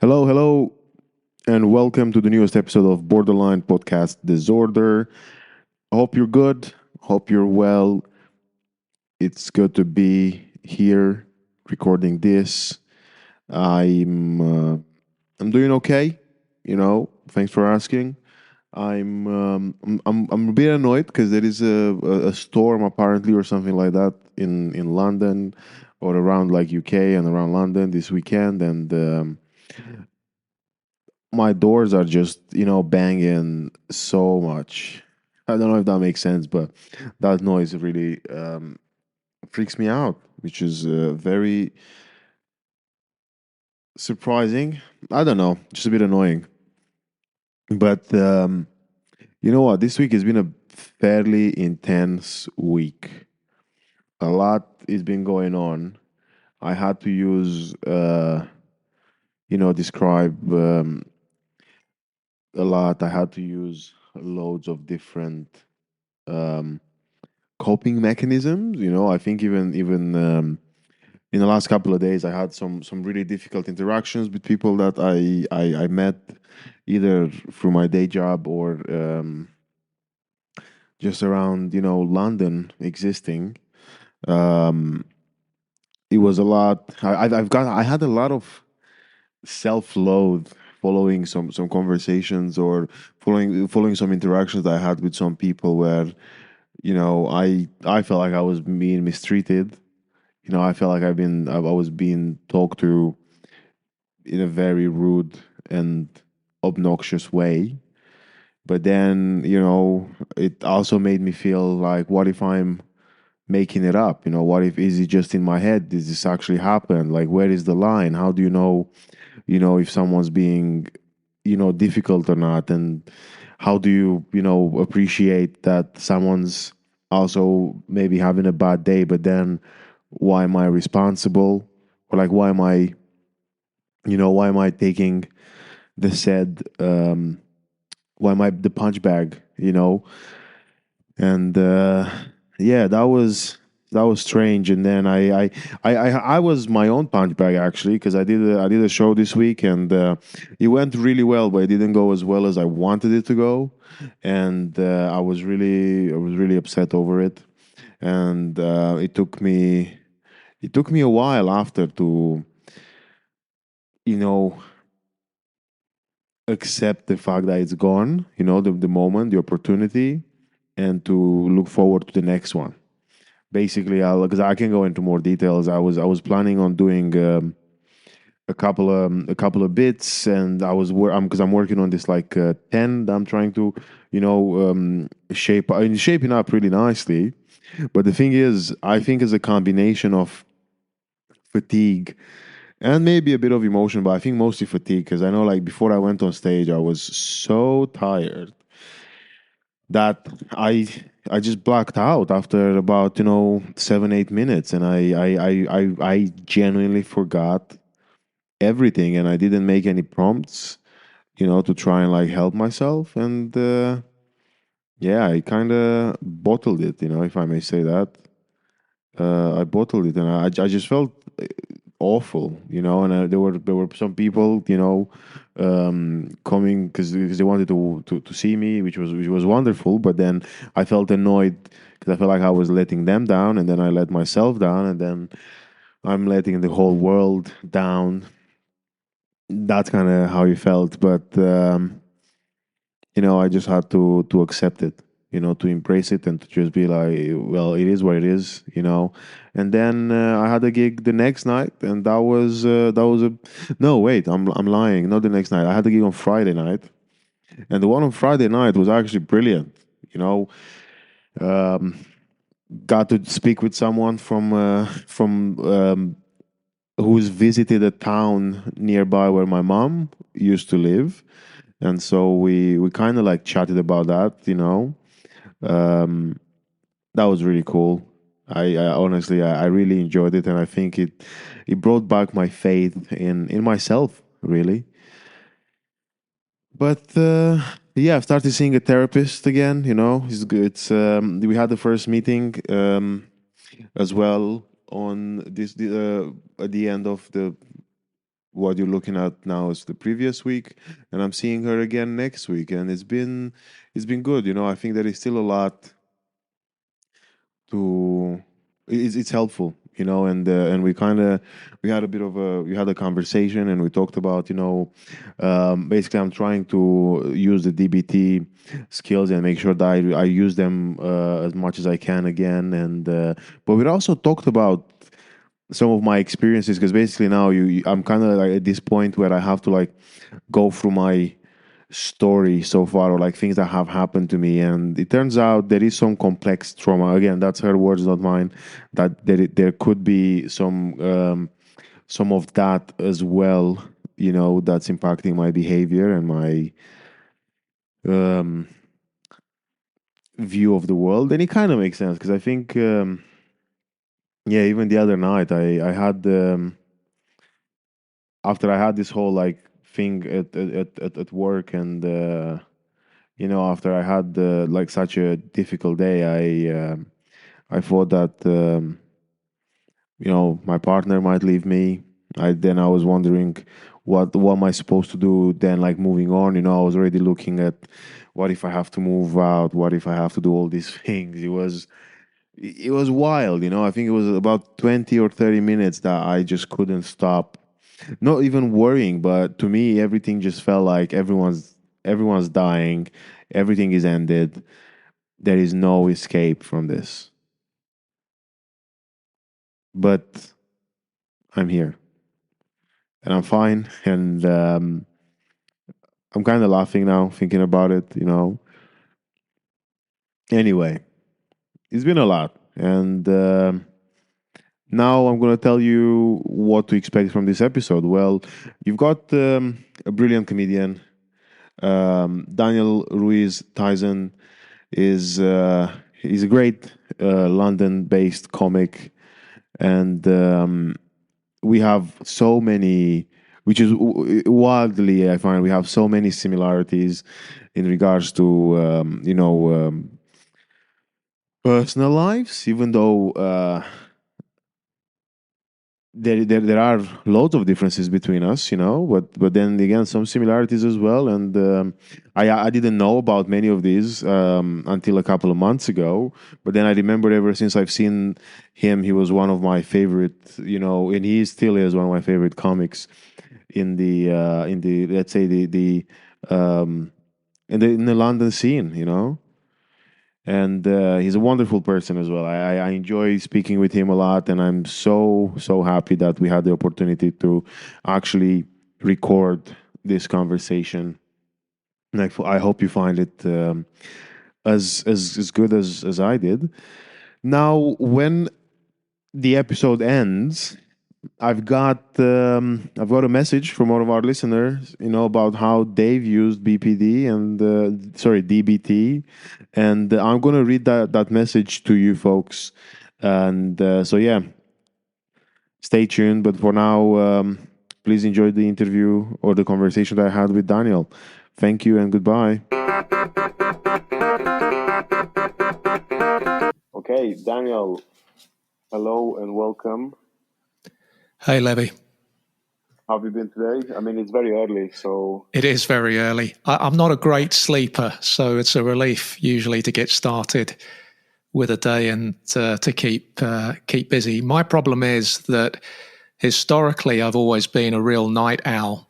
Hello, hello, and welcome to the newest episode of Borderline Podcast Disorder. Hope you're good. Hope you're well. It's good to be here recording this. I'm uh, I'm doing okay. Thanks for asking. I'm a bit annoyed because there is a storm apparently or something like that in London or around like UK and around London this weekend, and my doors are just banging so much. I don't know if that makes sense, but that noise really freaks me out, which is very surprising. I don't know, just a bit annoying. But you know what? This week has been a fairly intense week. A lot has been going on. I had to use, describe a lot. I had to use loads of different um, coping mechanisms. I think even in the last couple of days, I had some really difficult interactions with people that I met either through my day job or just around London existing. Um, it was a lot. I had a lot of self-loathe following some conversations or following some interactions that I had with some people where I felt like I was being mistreated. I felt like I was being talked to in a very rude and obnoxious way. But then, it also made me feel like, what if I'm making it up? What if is it just in my head? Does this actually happen? Like, where is the line? How do if someone's being, difficult or not? And how do you appreciate that someone's also maybe having a bad day, but then why am I responsible? Or like, why am I taking the said, why am I the punch bag, And yeah, that was strange. And then I was my own punch bag actually, because I did a show this week, and it went really well, but it didn't go as well as I wanted it to go. And I was really upset over it. And it took me a while after to you know accept the fact that it's gone, the moment, the opportunity, and to look forward to the next one. Basically, because I can go into more details. I was planning on doing a couple of bits, and because I'm working on this like 10 that I'm trying to shaping up really nicely. But the thing is, I think it's a combination of fatigue and maybe a bit of emotion, but I think mostly fatigue, because I know like before I went on stage, I was so tired that I just blacked out after about 7-8 minutes, and I genuinely forgot everything, and I didn't make any prompts, to try and like help myself, and yeah, I kind of bottled it, if I may say that. I bottled it, and I just felt awful, and there were some people, coming because they wanted to see me, which was wonderful. But then I felt annoyed because I felt like I was letting them down, and then I let myself down, and then I'm letting the whole world down. That's kind of how it felt, but I just had to accept it, to embrace it, and to just be like, well, it is what it is, And then I had a gig the next night, and that was a no, wait, I'm lying. Not the next night. I had a gig on Friday night, and the one on Friday night was actually brilliant. You know, um, got to speak with someone from who's visited a town nearby where my mom used to live, and so we kind of like chatted about that. Um, that was really cool. I honestly, I really enjoyed it, and I think it brought back my faith in myself, really. But yeah, I've started seeing a therapist again. It's good. We had the first meeting as well on at the end of the what you're looking at now is the previous week, and I'm seeing her again next week, and it's been good. I think there is still a lot to it's helpful, and we had a bit of a we had a conversation, and we talked about, basically I'm trying to use the DBT skills and make sure that I use them as much as I can again, and but we also talked about some of my experiences, because basically now I'm kind of like at this point where I have to like go through my story so far, or like things that have happened to me, and it turns out there is some complex trauma. Again, that's her words, not mine. That there could be some of that as well, that's impacting my behavior and my um, view of the world. And it kind of makes sense, because I think yeah, even the other night I had after I had this whole like thing at work, and after I had like such a difficult day, I thought that my partner might leave me. I was wondering what am I supposed to do then, like moving on. I was already looking at what if I have to move out, what if I have to do all these things. It was wild. I think it was about 20 or 30 minutes that I just couldn't stop, not even worrying, but to me everything just felt like everyone's dying, everything is ended, there is no escape from this. But I'm here, and I'm fine, and I'm kind of laughing now thinking about it. Anyway, it's been a lot, and now I'm going to tell you what to expect from this episode. Well, you've got a brilliant comedian. Daniel Ruiz Tizon he's a great London-based comic, and we have so many, which is wildly, I find we have so many similarities in regards to personal lives, even though there are loads of differences between us, but then again some similarities as well. And I didn't know about many of these until a couple of months ago. But then I remember ever since I've seen him, he was one of my favorite, and he still is one of my favorite comics in the let's say the um, in the London scene, and he's a wonderful person as well. I enjoy speaking with him a lot, and I'm so happy that we had the opportunity to actually record this conversation. And I hope you find it as good as I did. Now, when the episode ends, I've got a message from one of our listeners, about how they've used BPD and sorry DBT, and I'm gonna read that message to you folks, and so yeah, stay tuned. But for now, please enjoy the interview or the conversation that I had with Daniel. Thank you and goodbye. Okay, Daniel, hello and welcome. Hey, Levi. How have you been today? I mean, it's very early, so It is very early. I'm not a great sleeper, so it's a relief usually to get started with a day and to keep busy. My problem is that historically I've always been a real night owl,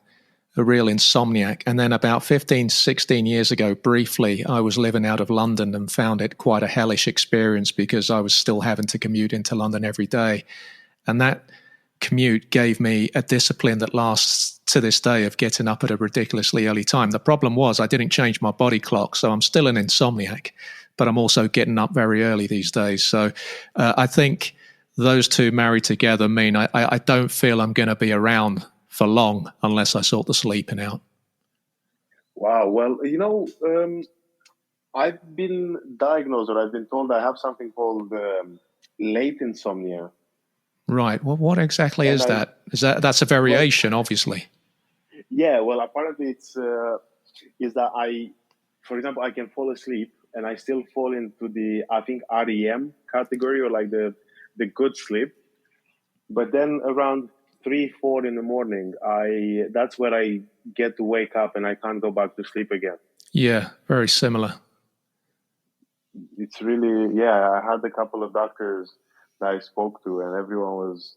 a real insomniac. And then about 15, 16 years ago, briefly, I was living out of London and found it quite a hellish experience because I was still having to commute into London every day. And that commute gave me a discipline that lasts to this day of getting up at a ridiculously early time. The problem was I didn't change my body clock, so I'm still an insomniac, but I'm also getting up very early these days. So I think those two married together mean I don't feel I'm going to be around for long unless I sort the sleeping out. wow. Well, I've been diagnosed, or I've been told I have something called late insomnia. Right. Well, what exactly And is I, that? That's a well, variation, obviously. yeah, well, apparently it's is that for example, I can fall asleep and I still fall into the, I think, REM category, or like the good sleep. But then around 3, 4 in the morning, that's where I get to wake up and I can't go back to sleep again. Yeah, very similar. It's really, yeah, I had a couple of doctors that I spoke to, and everyone was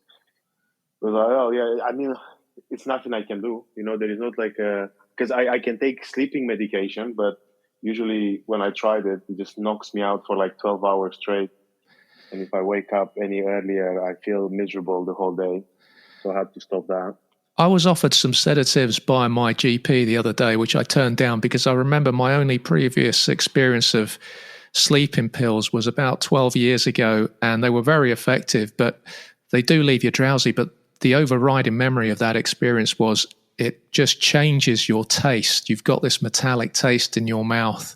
like, oh, yeah, I mean, it's nothing I can do. There is not like because I can take sleeping medication, but usually when I tried it, it just knocks me out for like 12 hours straight. And if I wake up any earlier, I feel miserable the whole day. So I had to stop that. I was offered some sedatives by my GP the other day, which I turned down because I remember my only previous experience of sleeping pills was about 12 years ago, and they were very effective, but they do leave you drowsy. But the overriding memory of that experience was it just changes your taste. You've got this metallic taste in your mouth.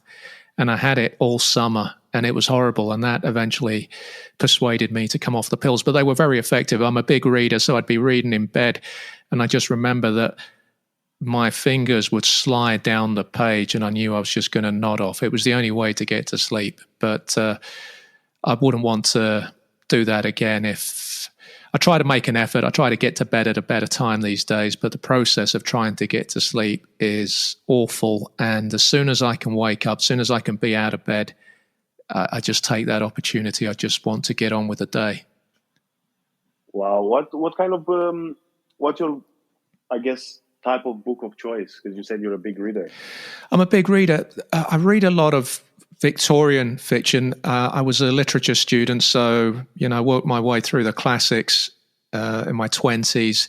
And I had it all summer, and it was horrible. And that eventually persuaded me to come off the pills. But they were very effective. I'm a big reader, so I'd be reading in bed. And I just remember that my fingers would slide down the page, and I knew I was just going to nod off. It was the only way to get to sleep. But I wouldn't want to do that again. If I try to make an effort, I try to get to bed at a better time these days, but the process of trying to get to sleep is awful. And as soon as I can wake up, as soon as I can be out of bed, I just take that opportunity. I just want to get on with the day. Wow. What kind of, what's your, I guess, type of book of choice? Because you said you're a big reader. I'm a big reader. I read a lot of Victorian fiction. I was a literature student, so I worked my way through the classics in my 20s.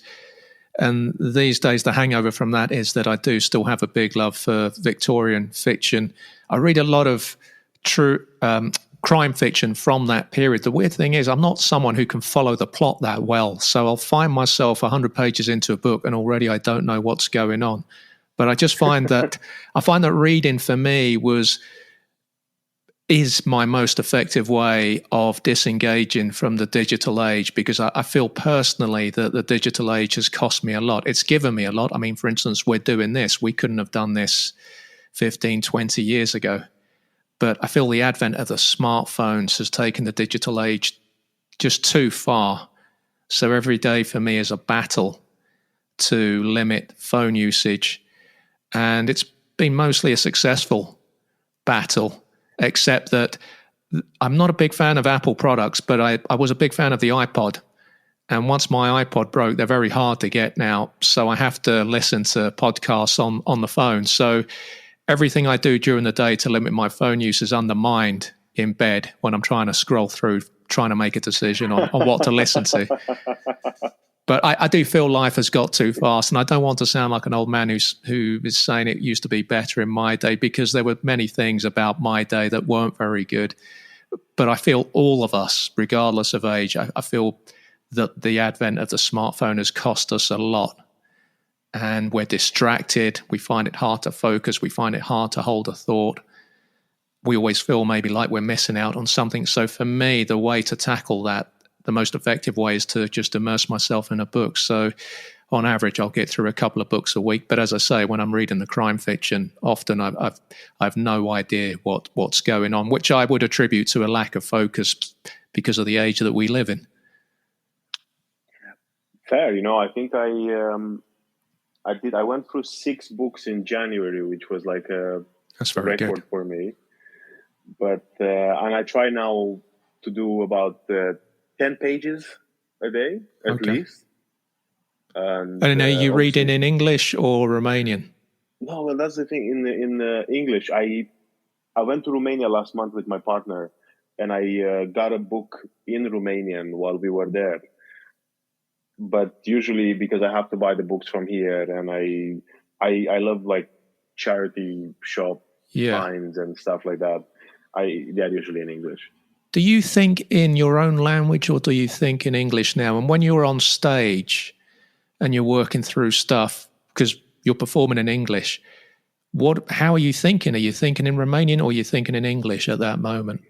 And these days, the hangover from that is that I do still have a big love for Victorian fiction. I read a lot of true crime fiction from that period. The weird thing is I'm not someone who can follow the plot that well. So I'll find myself 100 pages into a book and already I don't know what's going on. But I just find that reading for me is my most effective way of disengaging from the digital age, because I feel personally that the digital age has cost me a lot. It's given me a lot. I mean, for instance, we're doing this. We couldn't have done this 15, 20 years ago. But I feel the advent of the smartphones has taken the digital age just too far. So every day for me is a battle to limit phone usage. And it's been mostly a successful battle, except that I'm not a big fan of Apple products, but I was a big fan of the iPod. And once my iPod broke, they're very hard to get now. So I have to listen to podcasts on the phone. So everything I do during the day to limit my phone use is undermined in bed when I'm trying to scroll through, trying to make a decision on what to listen to. But I do feel life has got too fast, and I don't want to sound like an old man who is saying it used to be better in my day, because there were many things about my day that weren't very good. But I feel all of us, regardless of age, I feel that the advent of the smartphone has cost us a lot. And we're distracted. We find it hard to focus. We find it hard to hold a thought. We always feel maybe like we're missing out on something. So for me, the way to tackle that, the most effective way, is to just immerse myself in a book. So on average, I'll get through a couple of books a week. But as I say, when I'm reading the crime fiction, often I've no idea what's going on, which I would attribute to a lack of focus because of the age that we live in. Fair. I think I went through 6 books in January, which was like That's very record good for me. But and I try now to do about 10 pages a day at least. And are you reading in English or Romanian? No, well, that's the thing. In English, I went to Romania last month with my partner, and I got a book in Romanian while we were there. But usually, because I have to buy the books from here, and I love like charity shop finds and stuff like that. They're usually in English. Do you think in your own language, or do you think in English now? And when you're on stage and you're working through stuff, because you're performing in English, how are you thinking? Are you thinking in Romanian, or are you thinking in English at that moment?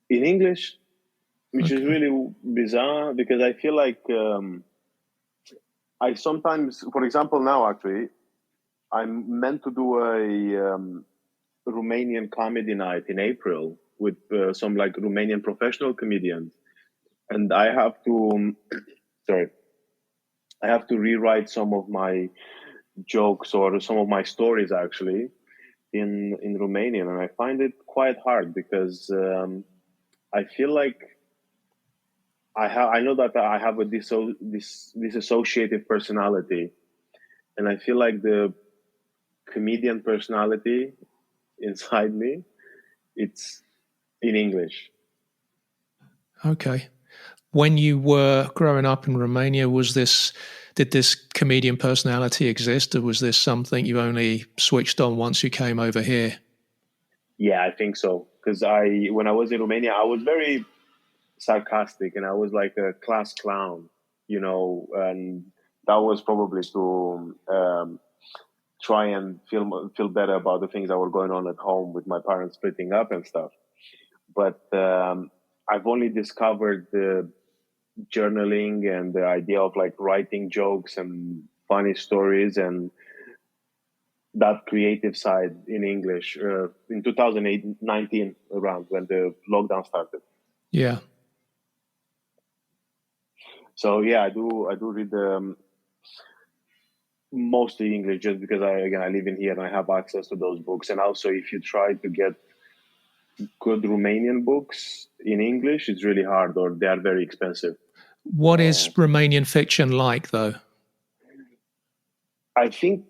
In English, which is really bizarre, because I feel like I sometimes, for example, now actually, I'm meant to do a Romanian comedy night in April with some like Romanian professional comedians, and I have to I have to rewrite some of my jokes or some of my stories actually in Romanian, and I find it quite hard because I feel like I know that I have a disassociative personality, and I feel like the comedian personality inside me, it's in English. Okay. When you were growing up in Romania, did this comedian personality exist, or was this something you only switched on once you came over here? Yeah, I think so. Because when I was in Romania, I was very sarcastic and I was like a class clown, and that was probably to try and feel better about the things that were going on at home with my parents splitting up and stuff. But I've only discovered the journaling and the idea of like writing jokes and funny stories and that creative side in English in 2019 around when the lockdown started. Yeah. So yeah, I do read mostly English just because I live in here and I have access to those books. And also, if you try to get good Romanian books in English, it's really hard or they are very expensive. What is Romanian fiction like, though? I think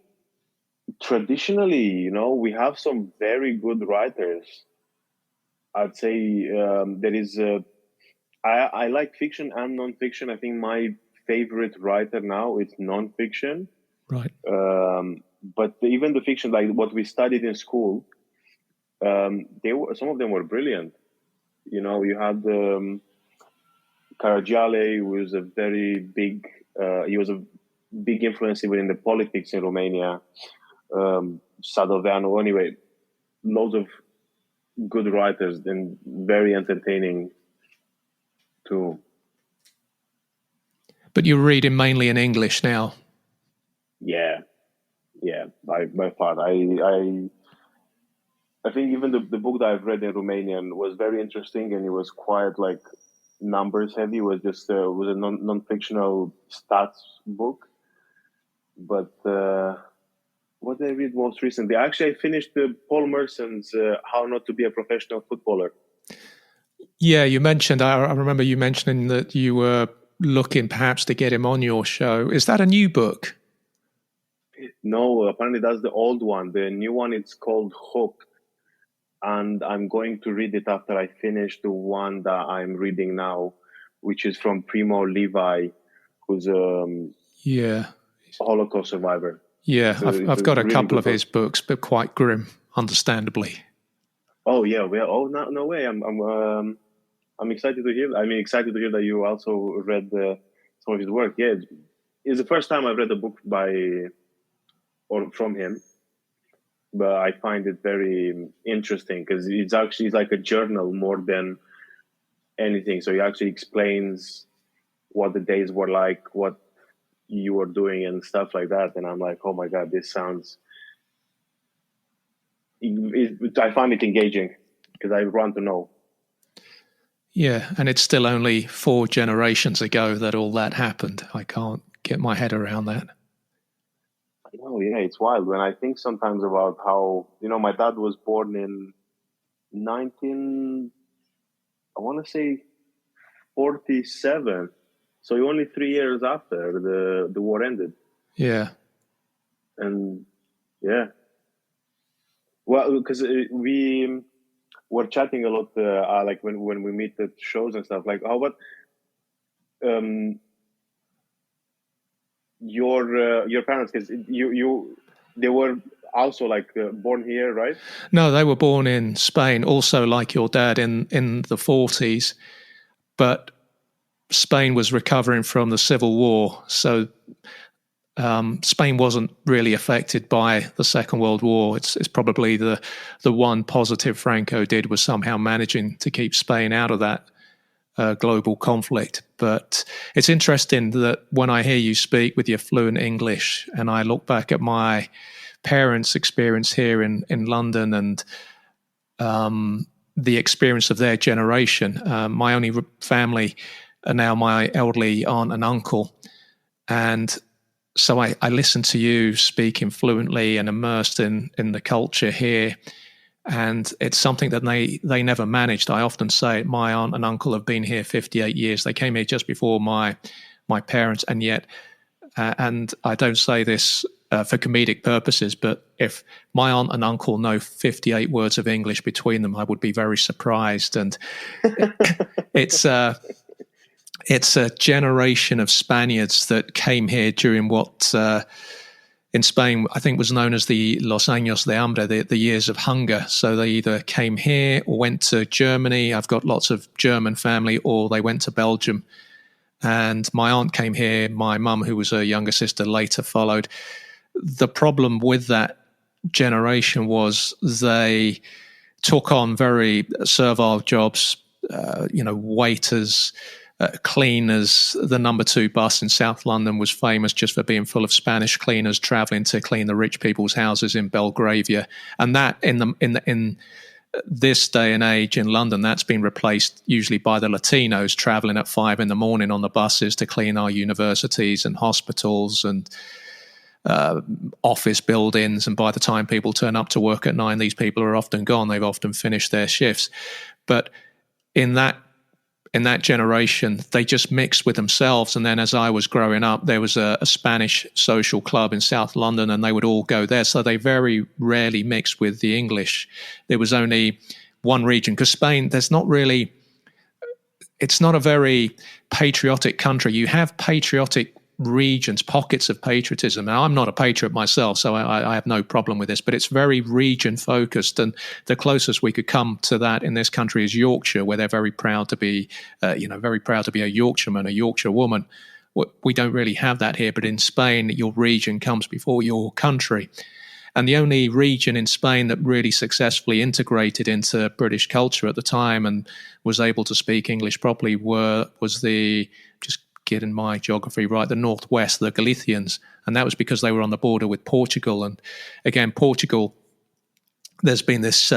traditionally, we have some very good writers. I'd say there is. I like fiction and nonfiction. I think my favorite writer now is nonfiction. Right. But even the fiction, like what we studied in school, some of them were brilliant. You had Caragiale, who was a very big. He was a big influence even in the politics in Romania. Sadoveanu, anyway, loads of good writers and very entertaining too. But you're reading mainly in English now. Yeah, yeah, by far. I think even the book that I've read in Romanian was very interesting, and it was quite like numbers heavy. It was just was a non-fictional stats book. But what did I read most recently? Actually, I finished Paul Merson's "How Not to Be a Professional Footballer." Yeah, you mentioned, I remember you mentioning that you were looking perhaps to get him on your show. Is that a new book? No, apparently that's the old one. The new one it's called Hook, and I'm going to read it after I finish the one that I'm reading now, which is from Primo Levi, who's Yeah. Holocaust survivor. Yeah, It's I've a got a really couple good of book. his books, but quite grim, understandably. Oh yeah, well, oh no way. I'm excited to hear. I mean, excited to hear that you also read some of his work. Yeah, it's the first time I've read a book by or from him, but I find it very interesting because it's like a journal more than anything. So he actually explains what the days were like, what you were doing, and stuff like that. And I'm like, oh my god, this sounds. I find it engaging because I want to know. Yeah, and it's still only 4 generations ago that all that happened. I can't get my head around that. Oh yeah, it's wild when I think sometimes about how my dad was born in 19. I want to say 47. So only 3 years after the war ended, Yeah. and yeah, well, because we were chatting a lot, like when we meet at shows and stuff. Like, how about um, your parents? Because they were also like born here, right? No, they were born in Spain, also like your dad in the 40s, but Spain was recovering from the Civil War. So Spain wasn't really affected by the Second World War. It's probably the one positive Franco did was somehow managing to keep Spain out of that global conflict. But it's interesting that when I hear you speak with your fluent English and I look back at my parents' experience here in London and the experience of their generation, my only family are now my elderly aunt and uncle. And so I listen to you speaking fluently and immersed in the culture here, and it's something that they never managed. I often say my aunt and uncle have been here 58 years. They came here just before my parents, and yet, and I don't say this for comedic purposes, but if my aunt and uncle know 58 words of English between them, I would be very surprised. And it's it's a generation of Spaniards that came here during what in Spain I think was known as the Los Años de Hambre, the years of hunger. So they either came here or went to Germany. I've got lots of German family, or they went to Belgium. And my aunt came here. My mum, who was her younger sister, later followed. The problem with that generation was they took on very servile jobs, waiters, cleaners. The number 2 bus in South London was famous just for being full of Spanish cleaners traveling to clean the rich people's houses in Belgravia. And that in this day and age in London, that's been replaced usually by the Latinos traveling at 5 a.m. on the buses to clean our universities and hospitals and office buildings. And by the time people turn up to work at 9, these people are often gone. They've often finished their shifts. But in that generation, they just mixed with themselves. And then as I was growing up, there was a Spanish social club in South London, and they would all go there. So they very rarely mixed with the English. There was only one region, because Spain, it's not a very patriotic country. You have patriotic regions, pockets of patriotism. Now, I'm not a patriot myself, so I have no problem with this, but it's very region focused. And the closest we could come to that in this country is Yorkshire, where they're very proud to be, very proud to be a Yorkshireman, a Yorkshire woman. We don't really have that here, but in Spain, your region comes before your country. And the only region in Spain that really successfully integrated into British culture at the time and was able to speak English properly was just getting my geography right, the northwest, the Galicians. And that was because they were on the border with Portugal. And again, Portugal, there's been this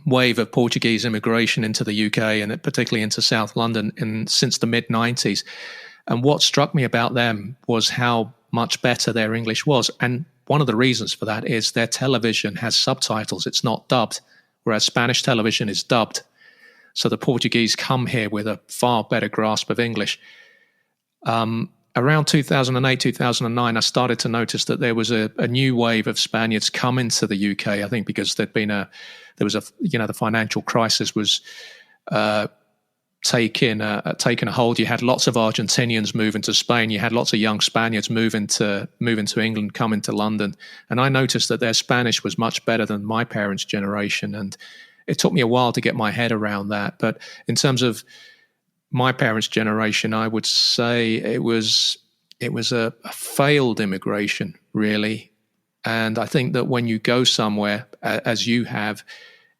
wave of Portuguese immigration into the UK, and particularly into South London since the mid-90s. And what struck me about them was how much better their English was. And one of the reasons for that is their television has subtitles. It's not dubbed, whereas Spanish television is dubbed. So the Portuguese come here with a far better grasp of English. Around 2008, 2009, I started to notice that there was a new wave of Spaniards coming to the UK. I think because the financial crisis was taking a hold. You had lots of Argentinians moving to Spain. You had lots of young Spaniards moving to England, coming to London. And I noticed that their Spanish was much better than my parents' generation. And it took me a while to get my head around that. But in terms of my parents' generation, I would say it was a failed immigration, really. And I think that when you go somewhere, as you have,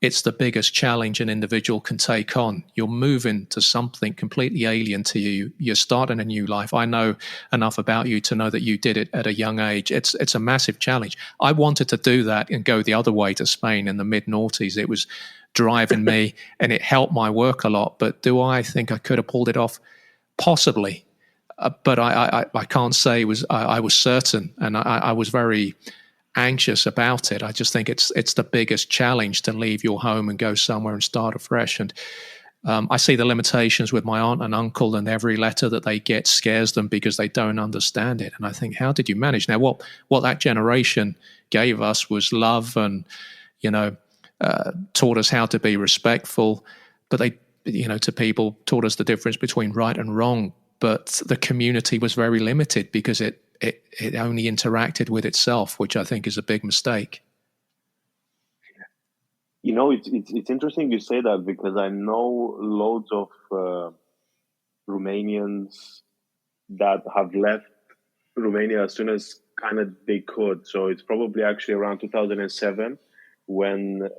it's the biggest challenge an individual can take on. You're moving to something completely alien to you. You're starting a new life. I know enough about you to know that you did it at a young age. It's a massive challenge. I wanted to do that and go the other way to Spain in the mid-noughties. It was driving me, and it helped my work a lot. But do I think I could have pulled it off? Possibly. But I can't say I was certain, and I was very anxious about it. I just think it's the biggest challenge to leave your home and go somewhere and start afresh. And I see the limitations with my aunt and uncle, and every letter that they get scares them because they don't understand it. And I think, how did you manage? Now, what that generation gave us was love, and taught us how to be respectful. But they, to people, taught us the difference between right and wrong. But the community was very limited because it only interacted with itself, which I think is a big mistake. It's interesting you say that, because I know loads of Romanians that have left Romania as soon as kind of they could. So it's probably actually around 2007 when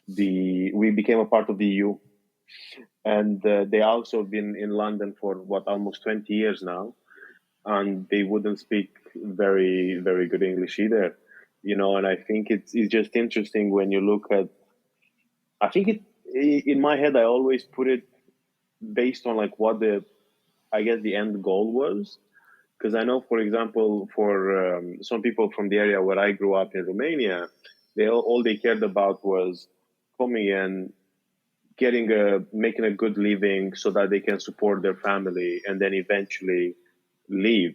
we became a part of the EU. And they also been in London for almost 20 years now, and they wouldn't speak very, very good English either. And I think it's just interesting when you look at. I think in my head I always put it based on like what the end goal was, Because I know, for example, for some people from the area where I grew up in Romania, all they cared about was coming in, making a good living so that they can support their family and then eventually leave.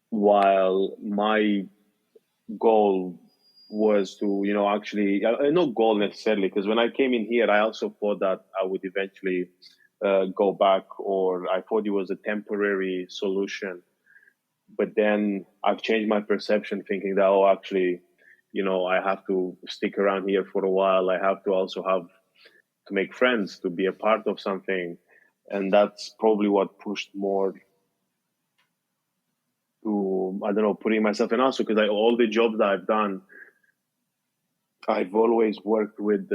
While my goal was to, actually, no goal necessarily, because when I came in here, I also thought that I would eventually go back, or I thought it was a temporary solution. But then I've changed my perception, thinking that, actually, I have to stick around here for a while. I have to also have to make friends, to be a part of something. And that's probably what pushed more to, I don't know, putting myself in also, because all the jobs that I've done, I've always worked with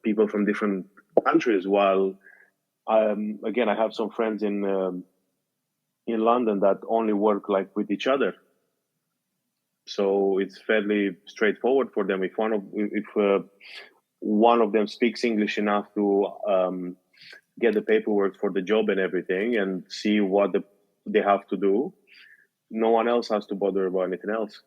people from different countries. While again, I have some friends in London that only work like with each other, so it's fairly straightforward for them. If one of them speaks English enough to get the paperwork for the job and everything, and see what they have to do, no one else has to bother about anything else.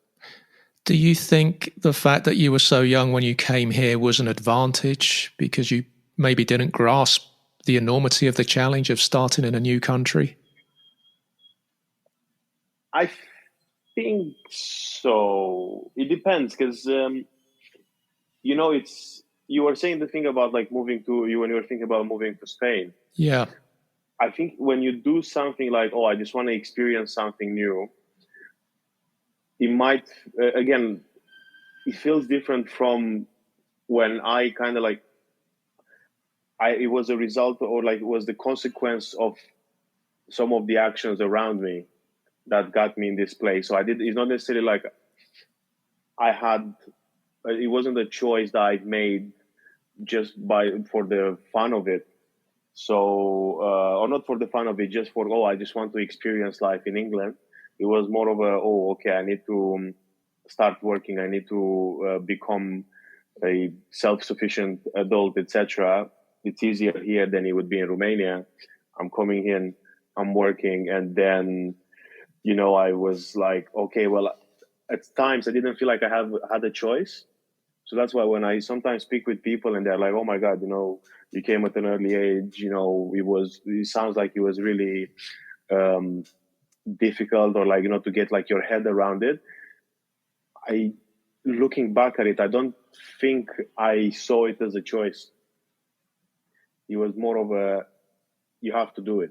Do you think the fact that you were so young when you came here was an advantage because you maybe didn't grasp the enormity of the challenge of starting in a new country? I think so. It depends, because you were saying the thing about like moving to you when you were thinking about moving to Spain. Yeah. I think when you do something like, I just want to experience something new, it might, again, it feels different from when I kind of like, it was a result, or like it was the consequence of some of the actions around me that got me in this place. So it's not necessarily like it wasn't a choice that I made just for the fun of it. So, or not for the fun of it, just for, I just want to experience life in England. It was more of okay, I need to start working. I need to become a self-sufficient adult, etc. It's easier here than it would be in Romania. I'm coming in, I'm working, and then, I was like, okay, well, at times I didn't feel like I had a choice. So that's why when I sometimes speak with people and they're like, oh my God, you came at an early age, it sounds like it was really difficult, or like, to get like your head around it. Looking back at it, I don't think I saw it as a choice. It was more of you have to do it.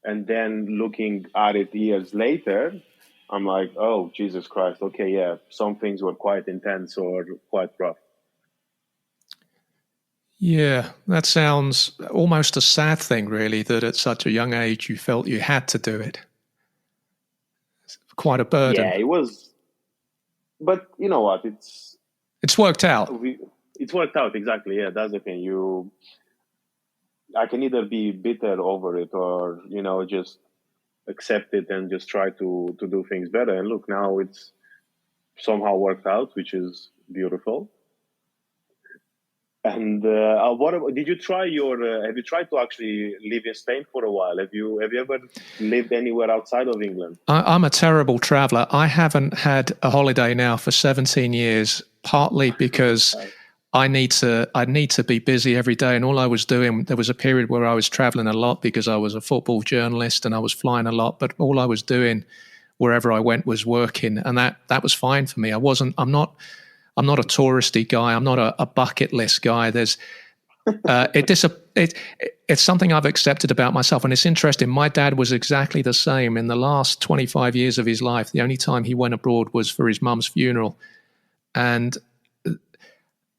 And then looking at it years later, I'm like, oh, Jesus Christ. Okay, yeah, some things were quite intense or quite rough. Yeah, that sounds almost a sad thing, really, that at such a young age you felt you had to do it. It's quite a burden. Yeah, it was. But you know what? It's worked out. It's worked out, exactly. Yeah, that's the thing. I can either be bitter over it, or just accept it and just try to do things better. And look, now it's somehow worked out, which is beautiful. And did you try have you tried to actually live in Spain for a while? Have you ever lived anywhere outside of England? I'm a terrible traveler. I haven't had a holiday now for 17 years, partly because I need to be busy every day. And all I was doing, there was a period where I was traveling a lot because I was a football journalist and I was flying a lot, but all I was doing wherever I went was working. And that was fine for me. I'm not a touristy guy. I'm not a bucket list guy. It's something I've accepted about myself. And it's interesting. My dad was exactly the same. In the last 25 years of his life, the only time he went abroad was for his mum's funeral. And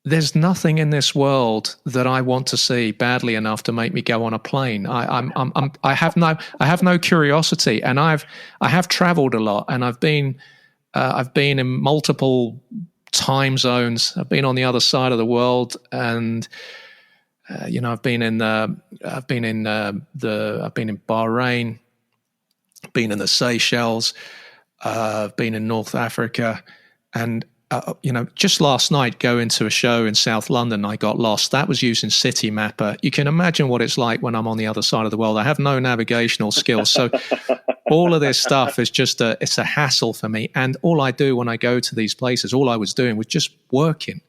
there's nothing in this world that I want to see badly enough to make me go on a plane. I have no curiosity, and I have traveled a lot, and I've been in multiple time zones. I've been on the other side of the world, and I've been in Bahrain, been in the Seychelles, been in North Africa, and just last night going to a show in South London, I got lost. That was using City Mapper. You can imagine what it's like when I'm on the other side of the world. I have no navigational skills. So all of this stuff is just it's a hassle for me. And all I do when I go to these places, all I was doing was just working.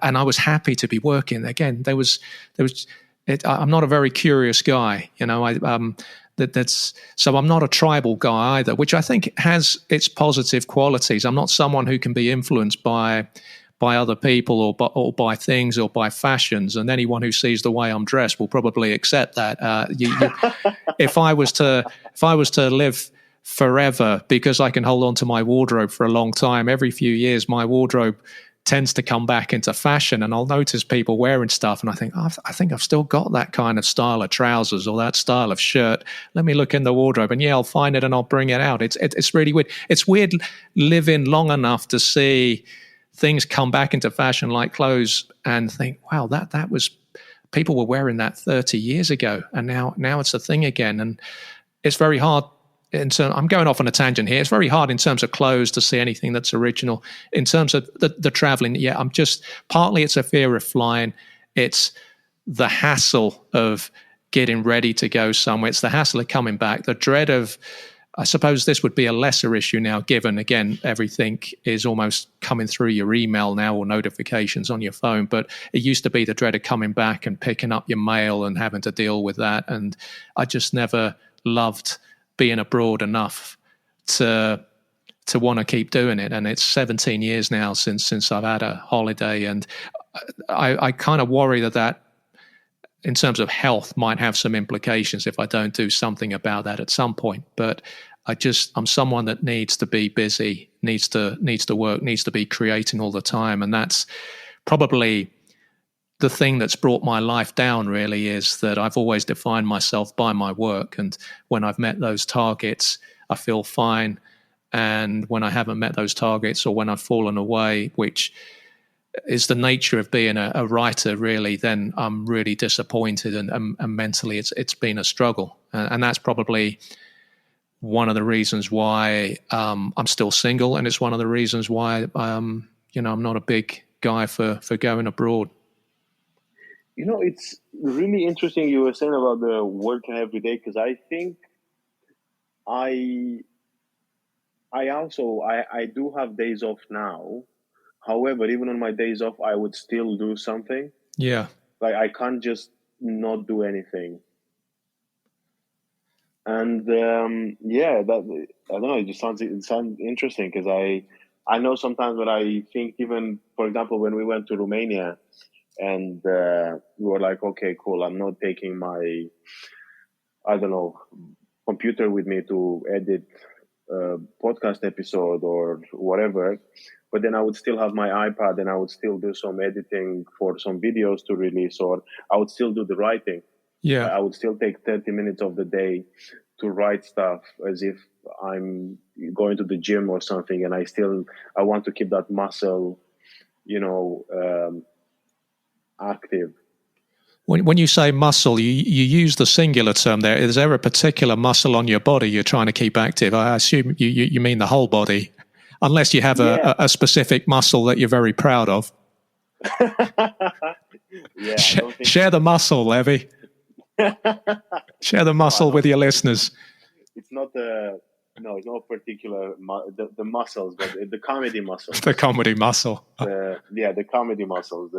And I was happy to be working. Again, I'm not a very curious guy, so I'm not a tribal guy either, which I think has its positive qualities. I'm not someone who can be influenced by other people or by things or by fashions, and anyone who sees the way I'm dressed will probably accept that. If I was to live forever, because I can hold on to my wardrobe for a long time, every few years my wardrobe tends to come back into fashion, and I'll notice people wearing stuff and I think, I think I've still got that kind of style of trousers or that style of shirt. Let me look in the wardrobe, and I'll find it and I'll bring it out. It's really weird. It's weird living long enough to see things come back into fashion like clothes and think, wow, that was, people were wearing that 30 years ago and now it's a thing again. And it's very hard. I'm going off on a tangent here. It's very hard in terms of clothes to see anything that's original. In terms of the traveling, partly it's a fear of flying. It's the hassle of getting ready to go somewhere. It's the hassle of coming back, the dread of, I suppose this would be a lesser issue now, given, again, everything is almost coming through your email now or notifications on your phone. But it used to be the dread of coming back and picking up your mail and having to deal with that. And I just never loved being abroad enough to want to keep doing it. And it's 17 years now since I've had a holiday. And I kind of worry that in terms of health might have some implications if I don't do something about that at some point. But I'm someone that needs to be busy, needs to work, needs to be creating all the time. And that's probably the thing that's brought my life down, really, is that I've always defined myself by my work. And when I've met those targets, I feel fine. And when I haven't met those targets, or when I've fallen away, which is the nature of being a writer, really, then I'm really disappointed, and mentally it's been a struggle. And that's probably one of the reasons why I'm still single, and it's one of the reasons why I'm not a big guy for going abroad. It's really interesting you were saying about the working every day, because I think I do have days off now. However, even on my days off, I would still do something. Yeah. Like, I can't just not do anything. And I don't know. It sounds interesting, because I know sometimes when I think, even for example, when we went to Romania, and we were like, okay, cool, I'm not taking my, computer with me to edit a podcast episode or whatever. But then I would still have my iPad, and I would still do some editing for some videos to release, or I would still do the writing. Yeah. I would still take 30 minutes of the day to write stuff as if I'm going to the gym or something. And I want to keep that muscle, active. When you say muscle, you use the singular term there. Is there a particular muscle on your body you're trying to keep active? I assume you mean the whole body, unless you have a specific muscle that you're very proud of. Yeah, share the muscle, Levi. Share the muscle with your listeners. It's not it's not particular the muscles, but the comedy muscles. The comedy muscle. The comedy muscles.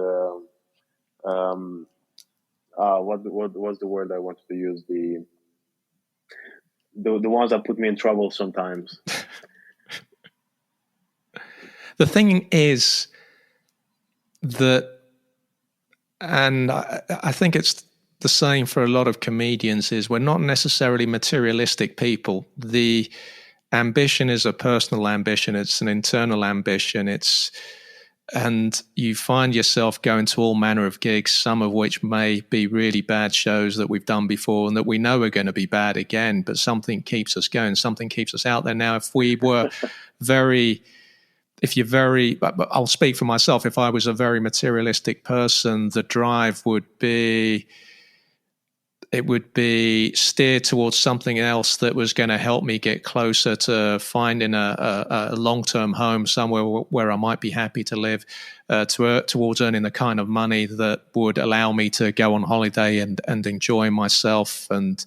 What was the word I wanted to use? The ones that put me in trouble sometimes. The thing is that, and I think it's the same for a lot of comedians, is we're not necessarily materialistic people. The ambition is a personal ambition. It's an internal ambition. And you find yourself going to all manner of gigs, some of which may be really bad shows that we've done before and that we know are going to be bad again, but something keeps us going, something keeps us out there. Now, I'll speak for myself, if I was a very materialistic person, the drive would be steered towards something else that was going to help me get closer to finding a long-term home somewhere where I might be happy to live, towards earning the kind of money that would allow me to go on holiday and enjoy myself and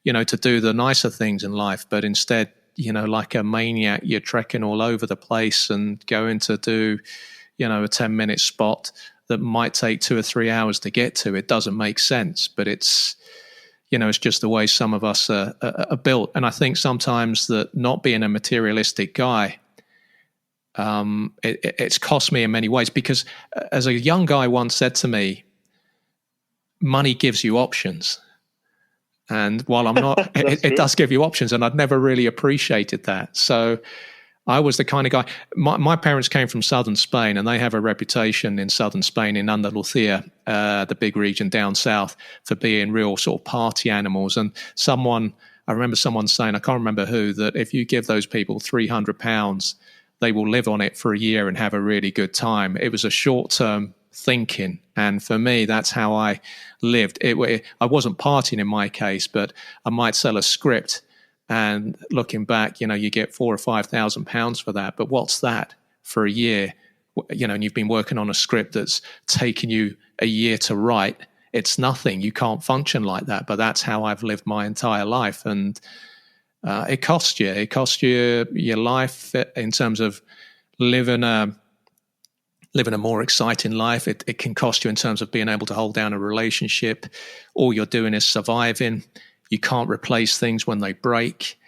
to do the nicer things in life, but instead, like a maniac, you're trekking all over the place and going to do, a 10-minute spot that might take 2 or 3 hours to get to. It doesn't make sense, but it's just the way some of us are built. And I think sometimes that not being a materialistic guy, it's cost me in many ways, because as a young guy once said to me, money gives you options. And while I'm not, it does give you options, and I'd never really appreciated that. So I was the kind of guy, my parents came from southern Spain, and they have a reputation in southern Spain, in Andalusia, the big region down south, for being real sort of party animals. And I remember someone saying, I can't remember who, that if you give those people £300, they will live on it for a year and have a really good time. It was a short-term thinking. And for me, that's how I lived. I wasn't partying in my case, but I might sell a script, and looking back, you get £4,000 or £5,000 for that. But what's that for a year? And you've been working on a script that's taken you a year to write. It's nothing. You can't function like that. But that's how I've lived my entire life. And it costs you. It costs you your life in terms of living a more exciting life. It can cost you in terms of being able to hold down a relationship. All you're doing is surviving. You can't replace things when they break.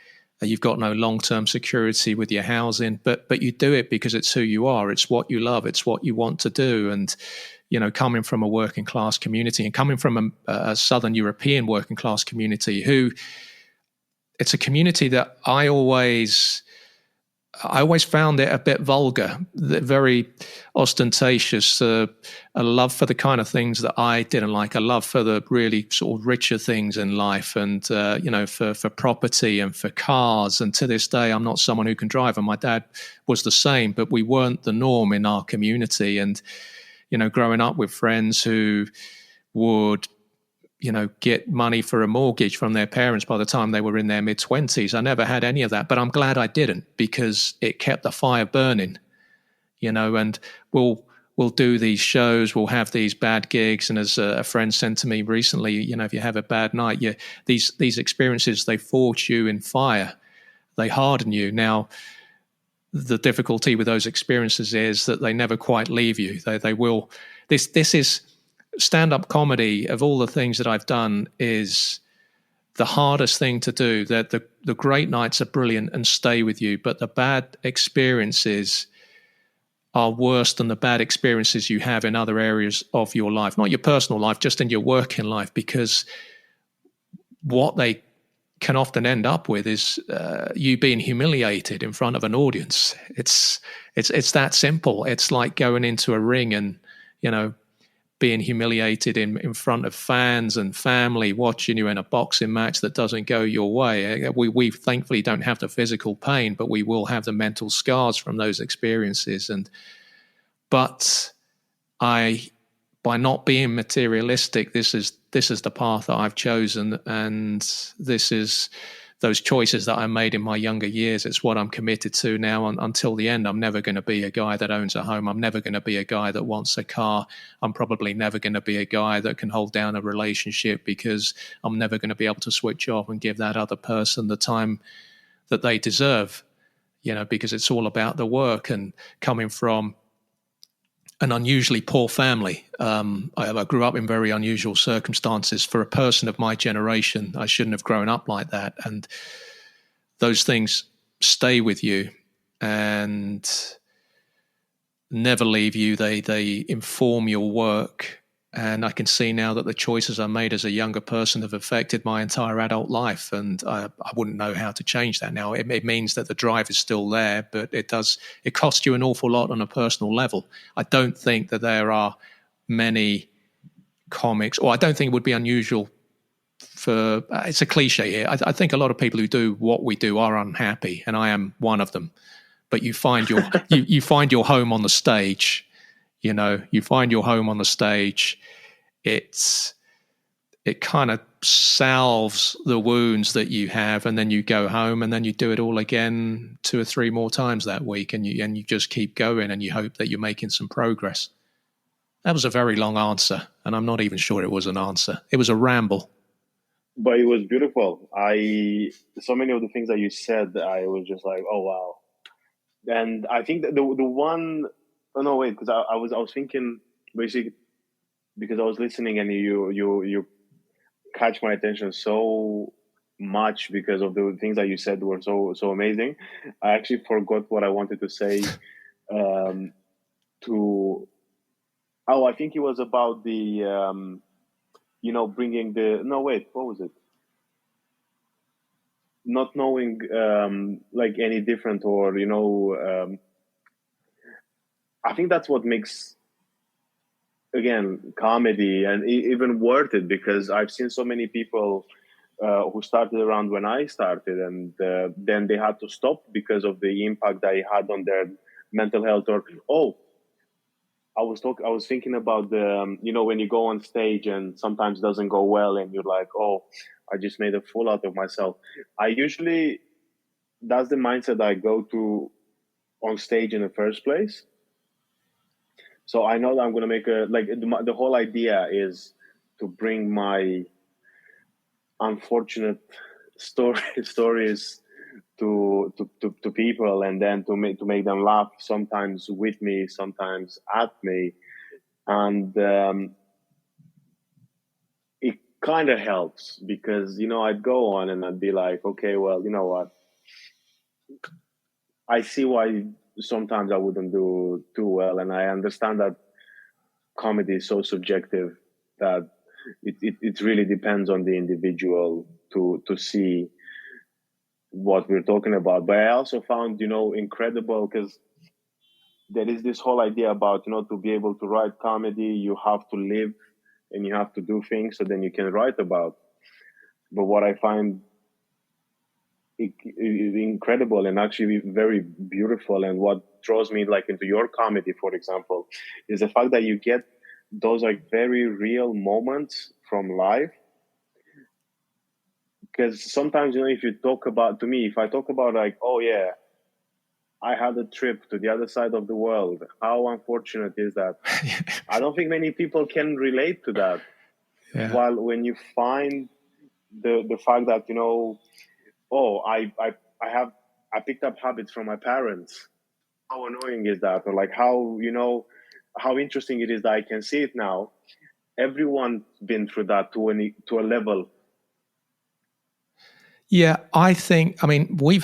You've got no long-term security with your housing, but you do it because it's who you are. It's what you love. It's what you want to do. And, coming from a working class community, and coming from a Southern European working class community, it's a community that I always found it a bit vulgar, very ostentatious, a love for the kind of things that I didn't like, a love for the really sort of richer things in life, and, for property and for cars. And to this day, I'm not someone who can drive, and my dad was the same, but we weren't the norm in our community. And, growing up with friends who would get money for a mortgage from their parents by the time they were in their mid-20s. I never had any of that, but I'm glad I didn't, because it kept the fire burning, and we'll do these shows, we'll have these bad gigs. And as a friend said to me recently, if you have a bad night, these experiences, they forge you in fire, they harden you. Now, the difficulty with those experiences is that they never quite leave you. They will. This is stand-up comedy. Of all the things that I've done, is the hardest thing to do. That the great nights are brilliant and stay with you, but the bad experiences are worse than the bad experiences you have in other areas of your life, not your personal life, just in your working life, because what they can often end up with is you being humiliated in front of an audience. It's that simple. It's like going into a ring and, being humiliated in front of fans and family watching you in a boxing match that doesn't go your way. We thankfully don't have the physical pain, but we will have the mental scars from those experiences. But by not being materialistic, this is the path that I've chosen, and this is those choices that I made in my younger years. It's what I'm committed to now until the end. I'm never going to be a guy that owns a home. I'm never going to be a guy that wants a car. I'm probably never going to be a guy that can hold down a relationship, because I'm never going to be able to switch off and give that other person the time that they deserve, because it's all about the work. And coming from an unusually poor family. I grew up in very unusual circumstances. For a person of my generation, I shouldn't have grown up like that. And those things stay with you and never leave you. They inform your work. And I can see now that the choices I made as a younger person have affected my entire adult life. And I wouldn't know how to change that now. It means that the drive is still there, but it costs you an awful lot on a personal level. I don't think that there are many comics, or I don't think it would be unusual for, it's a cliche here. I think a lot of people who do what we do are unhappy, and I am one of them. But you find your, you find your home on the stage. You find your home on the stage. It kind of salves the wounds that you have, and then you go home, and then you do it all again 2 or 3 more times that week, and you just keep going, and you hope that you're making some progress. That was a very long answer, and I'm not even sure it was an answer. It was a ramble. But it was beautiful. So many of the things that you said, I was just like, oh wow. And I think that the one, oh no, wait, because I was thinking basically because I was listening and you catch my attention so much because of the things that you said were so amazing. I actually forgot what I wanted to say. Um, to I think it was about the bringing the no wait, what was it? Not knowing like any different or I think that's what makes again comedy and even worth it because I've seen so many people who started around when I started and then they had to stop because of the impact that it had on their mental health or I was thinking about the when you go on stage and sometimes doesn't go well and you're like, oh, I just made a fool out of myself. I usually that's the mindset I go to on stage in the first place. So I know that I'm going to make the whole idea is to bring my unfortunate stories to people and then to make them laugh sometimes with me, sometimes at me, and it kind of helps because I'd go on and I'd be like, okay, well, you know what, I see why sometimes I wouldn't do too well, and I understand that comedy is so subjective that it really depends on the individual to see what we're talking about. But I also found, incredible because there is this whole idea about, to be able to write comedy, you have to live and you have to do things so then you can write about. But what I find incredible and actually very beautiful and what draws me like into your comedy, for example, is the fact that you get those like very real moments from life. Because sometimes, if you talk about, to me, if I talk about like, oh yeah, I had a trip to the other side of the world, how unfortunate is that? I don't think many people can relate to that. Yeah. While when you find the fact that, oh, I picked up habits from my parents. How annoying is that? Or like how interesting it is that I can see it now. Everyone's been through that to a level. Yeah, I mean, we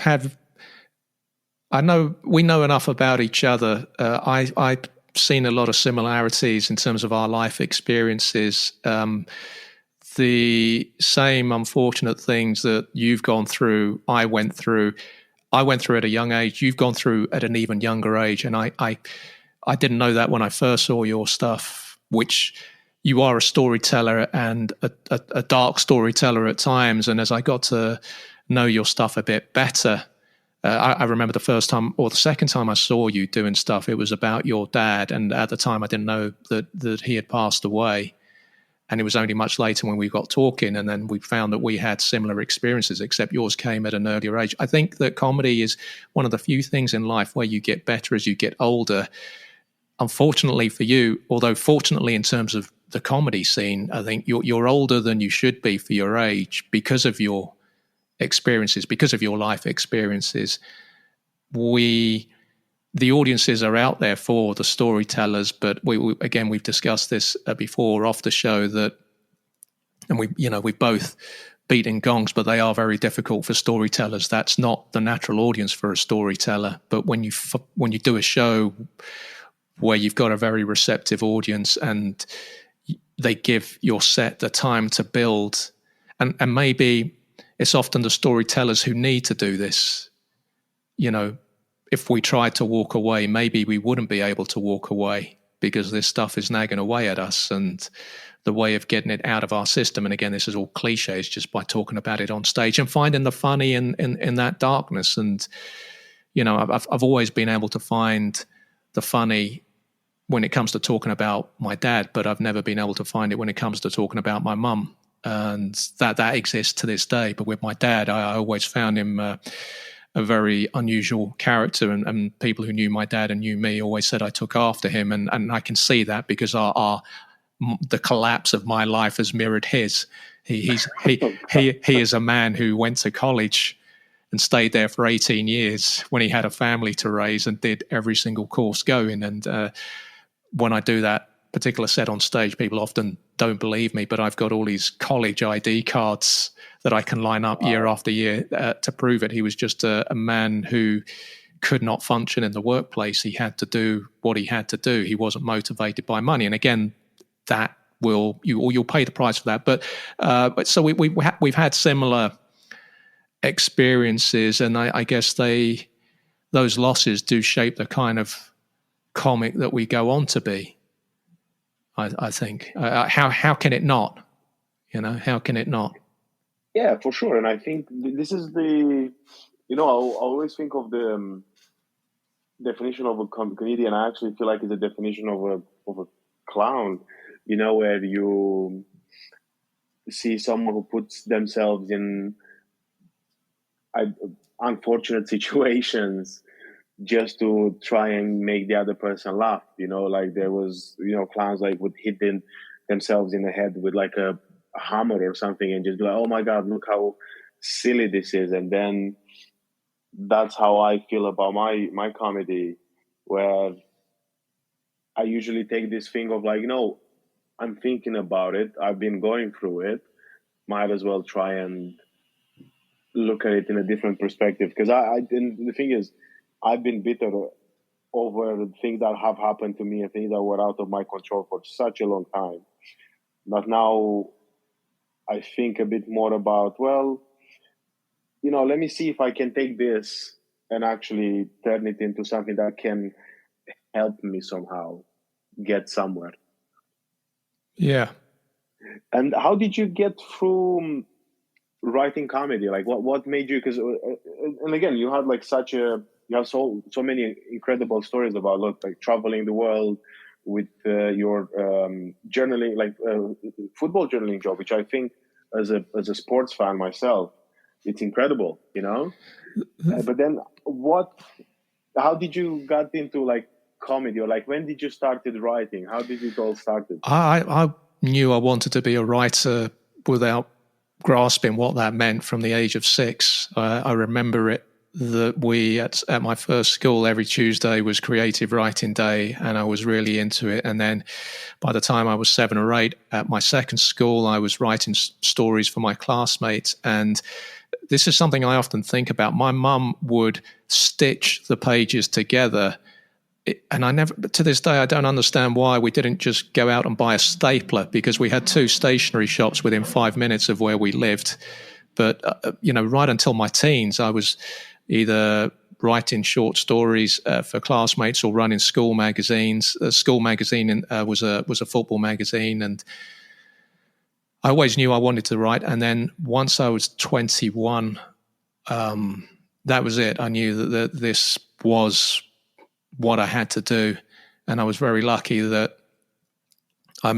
know enough about each other. I've seen a lot of similarities in terms of our life experiences. The same unfortunate things that you've gone through, I went through. I went through at a young age. You've gone through at an even younger age, and I didn't know that when I first saw your stuff, which you are a storyteller and a dark storyteller at times. And as I got to know your stuff a bit better, I remember the first time or the second time I saw you doing stuff, it was about your dad. And at the time, I didn't know that he had passed away. And it was only much later when we got talking, and then we found that we had similar experiences, except yours came at an earlier age. I think that comedy is one of the few things in life where you get better as you get older. Unfortunately for you, although fortunately in terms of the comedy scene, I think you're older than you should be for your age because of your experiences, because of your life experiences. The audiences are out there for the storytellers, but we've discussed this before off the show that, and we've both beaten gongs, but they are very difficult for storytellers. That's not the natural audience for a storyteller. But when you do a show where you've got a very receptive audience and they give your set the time to build, and maybe it's often the storytellers who need to do this. If we tried to walk away, maybe we wouldn't be able to walk away because this stuff is nagging away at us, and the way of getting it out of our system, and again, this is all cliches, just by talking about it on stage and finding the funny in that darkness. And I've always been able to find the funny when it comes to talking about my dad, but I've never been able to find it when it comes to talking about my mum, and that exists to this day. But with my dad, I always found him a very unusual character, and people who knew my dad and knew me always said I took after him, and I can see that because the collapse of my life has mirrored his. He is a man who went to college and stayed there for 18 years when he had a family to raise and did every single course going. And when I do that particular set on stage, people often don't believe me, but I've got all these college ID cards that I can line up year after year to prove it. He was just a man who could not function in the workplace. He had to do what he had to do. He wasn't motivated by money. And again, that you'll pay the price for that. But so we've had similar experiences, and I guess those losses do shape the kind of comic that we go on to be. I think how can it not? How can it not? Yeah, for sure. And I think this is I always think of the definition of a comedian. I actually feel like it's a definition of a clown. Where you see someone who puts themselves in unfortunate situations just to try and make the other person laugh. Like there was, clowns like would hit themselves in the head with like a hammer or something and just be like, oh my God, look how silly this is. And then that's how I feel about my comedy, where I usually take this thing of like, I'm thinking about it. I've been going through it. Might as well try and look at it in a different perspective. Because the thing is, I've been bitter over things that have happened to me and things that were out of my control for such a long time. But now I think a bit more about, well, let me see if I can take this and actually turn it into something that can help me somehow get somewhere. Yeah. And how did you get through writing comedy? Like what made you, because and again, you had like you have so many incredible stories about like traveling the world with your journaling, like football journaling job, which I think as a sports fan myself, it's incredible, but then how did you got into like comedy, or like when did you started writing? How did it all started? I knew I wanted to be a writer without grasping what that meant from the age of 6. I remember it that we at my first school every Tuesday was creative writing day, and I was really into it. And then by the time I was 7 or 8 at my second school, I was writing stories for my classmates. And this is something I often think about. My mum would stitch the pages together, and I never, to this day, I don't understand why we didn't just go out and buy a stapler, because we had 2 stationery shops within 5 minutes of where we lived. But, right until my teens, I was either writing short stories for classmates or running school magazines. School magazine was a football magazine, and I always knew I wanted to write. And then once I was 21, that was it. I knew that this was what I had to do. And I was very lucky that I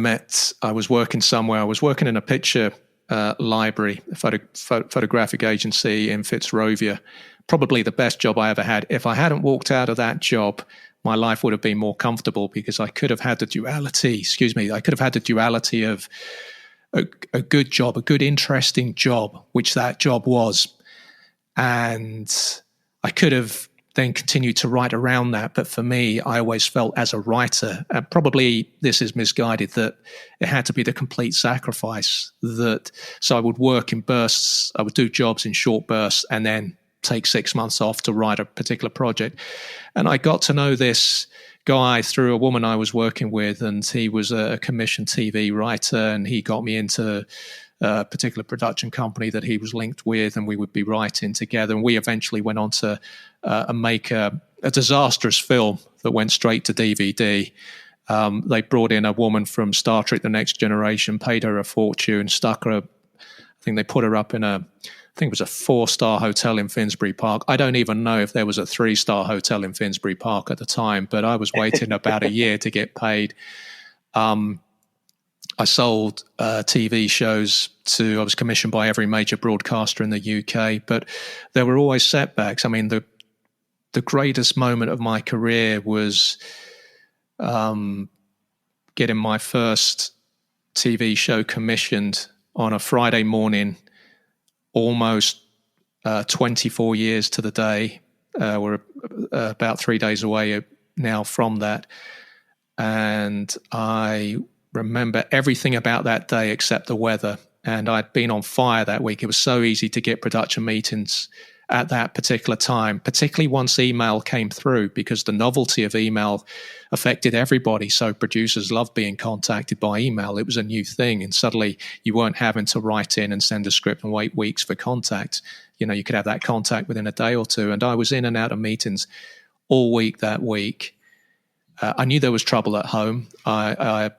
was working somewhere. I was working in a picture library, a photographic agency in Fitzrovia. Probably the best job I ever had. If I hadn't walked out of that job, my life would have been more comfortable, because I could have had the duality, of a good job, a good, interesting job, which that job was. And I could have then continued to write around that. But for me, I always felt as a writer, and probably this is misguided, that it had to be the complete sacrifice. So I would work in bursts, I would do jobs in short bursts, and then take 6 months off to write a particular project. And I got to know this guy through a woman I was working with, and he was a commissioned TV writer, and he got me into a particular production company that he was linked with, and we would be writing together. And we eventually went on to make a disastrous film that went straight to DVD. They brought in a woman from Star Trek: The Next Generation, paid her a fortune, stuck her, I think they put her up in I think it was a 4-star hotel in Finsbury Park. I don't even know if there was a 3-star hotel in Finsbury Park at the time, but I was waiting about a year to get paid. I sold TV shows I was commissioned by every major broadcaster in the UK, but there were always setbacks. I mean, the greatest moment of my career was getting my first TV show commissioned on a Friday morning, almost 24 years to the day. We're about 3 days away now from that. And I remember everything about that day except the weather. And I'd been on fire that week. It was so easy to get production meetings at that particular time, particularly once email came through, because the novelty of email affected everybody. So producers loved being contacted by email. It was a new thing. And suddenly you weren't having to write in and send a script and wait weeks for contact. You know, you could have that contact within a day or two. And I was in and out of meetings all week that week. I knew there was trouble at home. I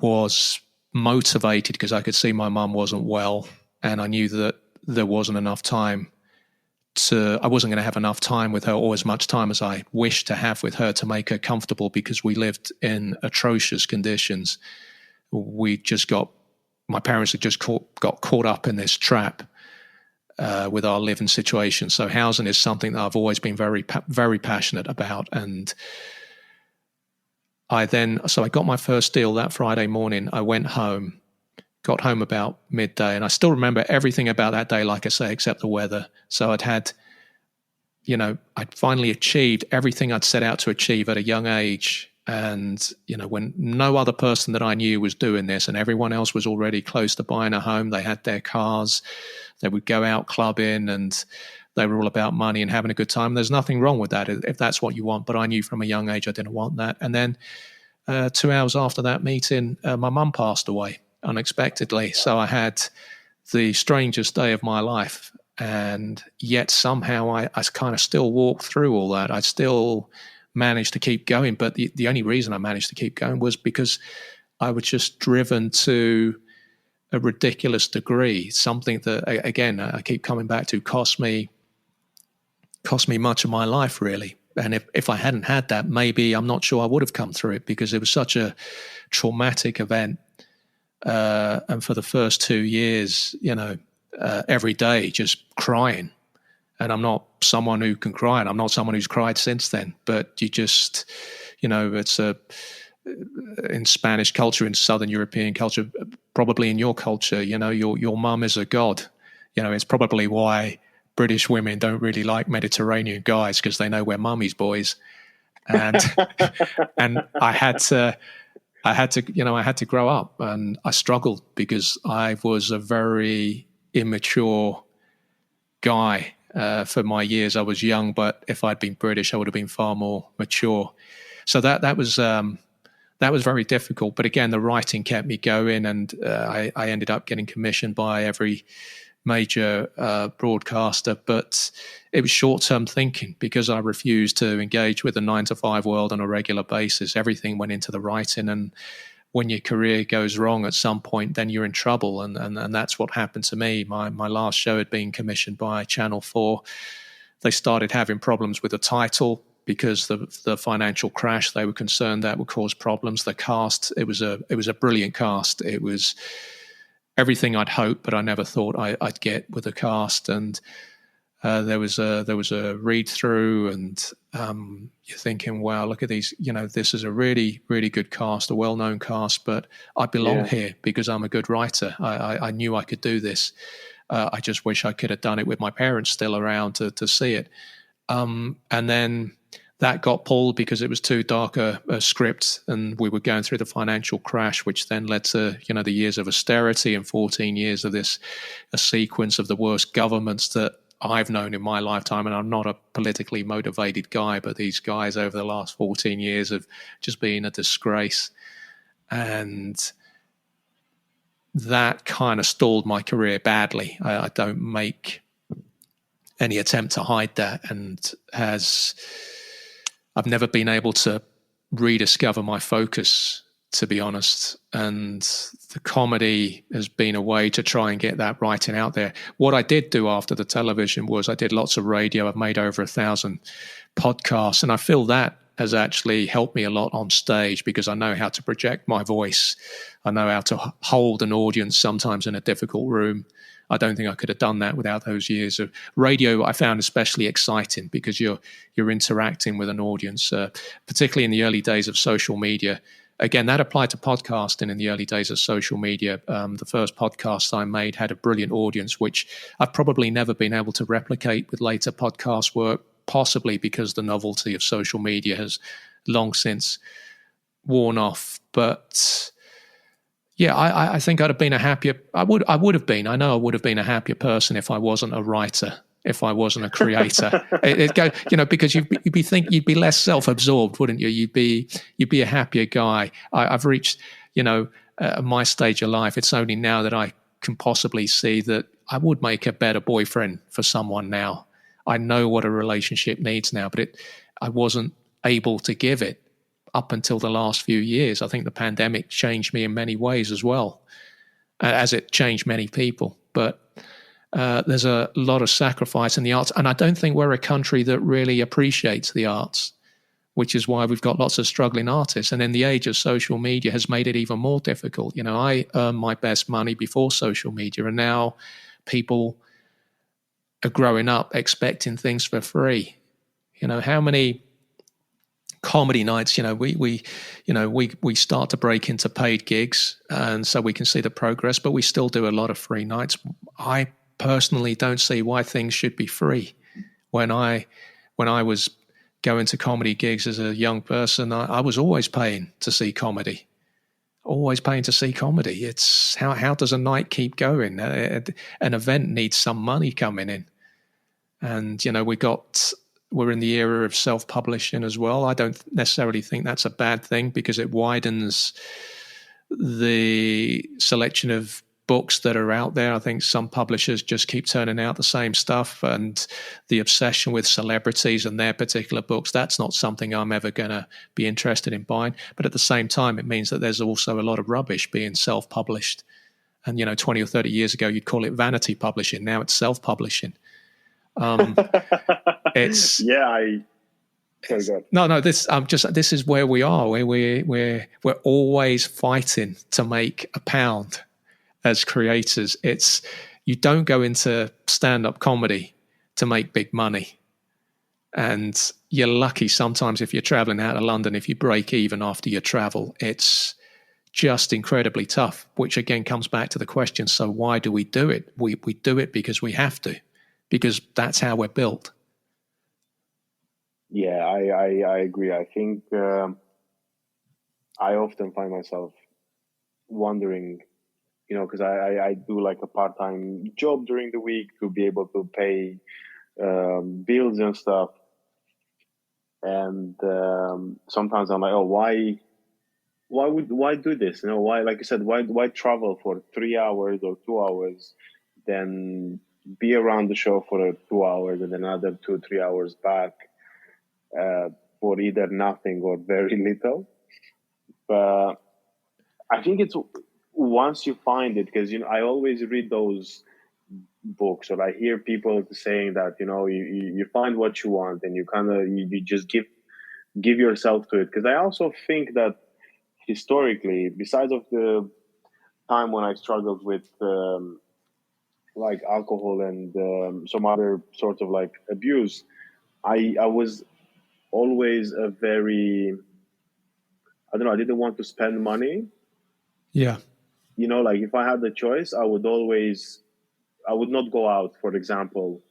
was motivated because I could see my mum wasn't well, and I knew that there wasn't enough time I wasn't going to have enough time with her, or as much time as I wished to have with her, to make her comfortable, because we lived in atrocious conditions. My parents had just got caught up in this trap with our living situation. So housing is something that I've always been very, very passionate about. And I got my first deal that Friday morning. I went home, got home about midday, and I still remember everything about that day, like I say, except the weather. So I'd finally achieved everything I'd set out to achieve at a young age. And, when no other person that I knew was doing this, and everyone else was already close to buying a home, they had their cars, they would go out clubbing, and they were all about money and having a good time. There's nothing wrong with that if that's what you want. But I knew from a young age I didn't want that. And then 2 hours after that meeting, my mum passed away unexpectedly. So I had the strangest day of my life. And yet somehow I kind of still walked through all that. I still managed to keep going. But the only reason I managed to keep going was because I was just driven to a ridiculous degree. Something that, again, I keep coming back to, cost me much of my life, really. And if I hadn't had that, maybe I'm not sure I would have come through it, because it was such a traumatic event. And for the first 2 years, every day just crying. And I'm not someone who can cry, and I'm not someone who's cried since then. But you just, it's in Spanish culture, in Southern European culture, probably in your culture, your mum is a god. It's probably why British women don't really like Mediterranean guys, because they know we're mummy's boys. And and I had to grow up, and I struggled because I was a very immature guy. For my years, I was young, but if I'd been British, I would have been far more mature. So that was very difficult. But again, the writing kept me going, and I ended up getting commissioned by every major broadcaster. But it was short-term thinking, because I refused to engage with the 9-to-5 world on a regular basis. Everything went into the writing, and when your career goes wrong at some point, then you're in trouble. And that's what happened to me. My last show had been commissioned by Channel 4. They started having problems with the title because the financial crash they were concerned that would cause problems. The cast, it was a brilliant cast. It was everything I'd hoped, but I never thought I'd get with the cast. And there was a read through, and you're thinking, wow, look at these. This is a really, really good cast, a well-known cast, but I belong here because I'm a good writer. I knew I could do this. I just wish I could have done it with my parents still around to see it. And then that got pulled because it was too dark a script, and we were going through the financial crash, which then led to the years of austerity and 14 years of a sequence of the worst governments that I've known in my lifetime. And I'm not a politically motivated guy, but these guys over the last 14 years have just been a disgrace. And that kind of stalled my career badly. I don't make any attempt to hide that, and I've never been able to rediscover my focus, to be honest. And the comedy has been a way to try and get that writing out there. What I did do after the television was I did lots of radio. I've made over 1,000 podcasts, and I feel that has actually helped me a lot on stage, because I know how to project my voice. I know how to hold an audience sometimes in a difficult room. I don't think I could have done that without those years of radio. I found especially exciting because you're interacting with an audience, particularly in the early days of social media. again, that applied to podcasting in the early days of social media. The first podcast I made had a brilliant audience, which I've probably never been able to replicate with later podcast work, possibly because the novelty of social media has long since worn off. But yeah, I think I'd have been a happier. I would have been. I know I would have been a happier person if I wasn't a writer, if I wasn't a creator. Because you'd be less self-absorbed, wouldn't you? You'd be a happier guy. I've reached, my stage of life. It's only now that I can possibly see that I would make a better boyfriend for someone now. I know what a relationship needs now, but I wasn't able to give it up until the last few years. I think the pandemic changed me in many ways as well, as it changed many people. But there's a lot of sacrifice in the arts. And I don't think we're a country that really appreciates the arts, which is why we've got lots of struggling artists. And in the age of social media has made it even more difficult. I earned my best money before social media, and now people are growing up expecting things for free. How many comedy nights, we start to break into paid gigs, and so we can see the progress, but we still do a lot of free nights. I personally don't see why things should be free. When I was going to comedy gigs as a young person, I was always paying to see comedy. Always paying to see comedy. It's how does a night keep going? An event needs some money coming in. And, we're in the era of self-publishing as well. I don't necessarily think that's a bad thing, because it widens the selection of books that are out there. I think some publishers just keep turning out the same stuff, and the obsession with celebrities and their particular books, that's not something I'm ever going to be interested in buying. But at the same time, it means that there's also a lot of rubbish being self-published. And, 20 or 30 years ago, you'd call it vanity publishing. Now it's self-publishing. It's this is where we are. We're always fighting to make a pound as creators. You don't go into stand-up comedy to make big money, and you're lucky sometimes if you're traveling out of London, if you break even after your travel. It's just incredibly tough, which again comes back to the question, so why do we do it? We do it because we have to, because that's how we're built. Yeah, I agree. I think I often find myself wondering, because I do like a part-time job during the week to be able to pay bills and stuff. And sometimes I'm like, oh, why do this? Why, like you said, why travel for 3 hours or 2 hours, then be around the show for 2 hours and then another 2-3 hours back for either nothing or very little. But I think it's once you find it, because I always read those books, or I hear people saying that you find what you want and you kind of you just give yourself to it. Because I also think that historically, besides of the time when I struggled with like alcohol and some other sorts of like abuse, I was always a very, I don't know, I didn't want to spend money. Yeah. Like if I had the choice, I would not go out, for example,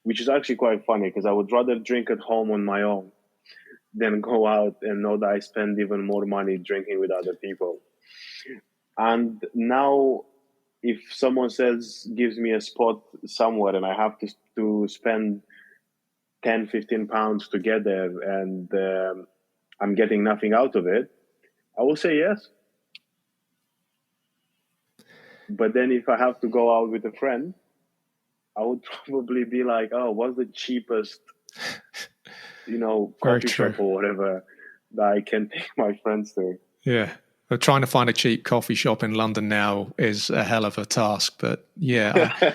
which is actually quite funny, because I would rather drink at home on my own than go out and know that I spend even more money drinking with other people. And now if someone gives me a spot somewhere and I have to spend 10-15 pounds to get there, and I'm getting nothing out of it, I will say yes. But then if I have to go out with a friend, I would probably be like, oh, what's the cheapest, coffee shop or whatever that I can take my friends to? Yeah. But trying to find a cheap coffee shop in London now is a hell of a task. But yeah,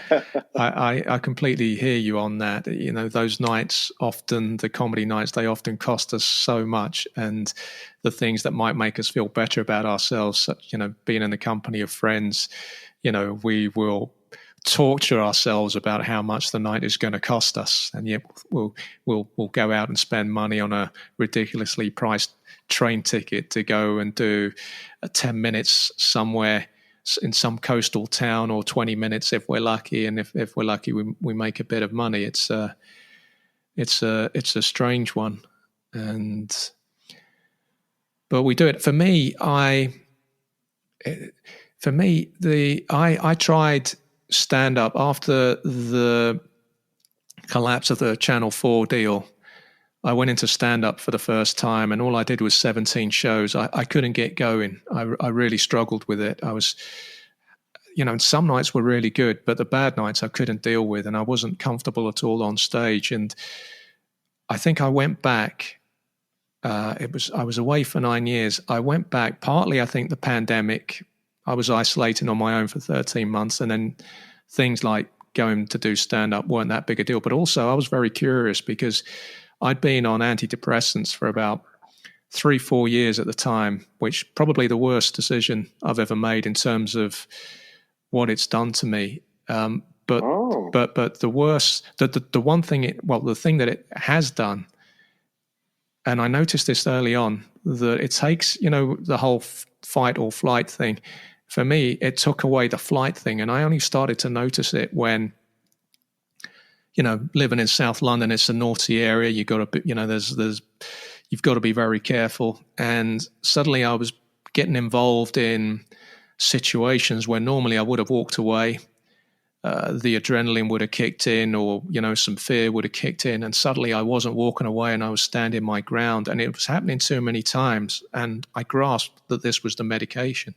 I completely hear you on that. Those nights, often the comedy nights, they often cost us so much. And the things that might make us feel better about ourselves, such, being in the company of friends, we will torture ourselves about how much the night is going to cost us, and yet we'll go out and spend money on a ridiculously priced train ticket to go and do 10 minutes somewhere in some coastal town, or 20 minutes if we're lucky, and if we're lucky we make a bit of money. It's a strange one, but we do it. For me, I tried stand-up after the collapse of the Channel 4 deal. I went into stand-up for the first time, and all I did was 17 shows. I couldn't get going. I really struggled with it. I was, and some nights were really good, but the bad nights I couldn't deal with, and I wasn't comfortable at all on stage. And I think I went back. I was away for 9 years. I went back, partly I think the pandemic. I was isolating on my own for 13 months, and then things like going to do stand-up weren't that big a deal. But also I was very curious because I'd been on antidepressants for about 3-4 years at the time, which probably the worst decision I've ever made in terms of what it's done to me. But the worst, the one thing, the thing that it has done, and I noticed this early on, that it takes, the whole fight or flight thing. For me, it took away the flight thing, and I only started to notice it when, living in South London, it's a naughty area. You got to, you've got to be very careful. And suddenly, I was getting involved in situations where normally I would have walked away. The adrenaline would have kicked in, or some fear would have kicked in, and suddenly I wasn't walking away, and I was standing my ground. And it was happening too many times, and I grasped that this was the medication.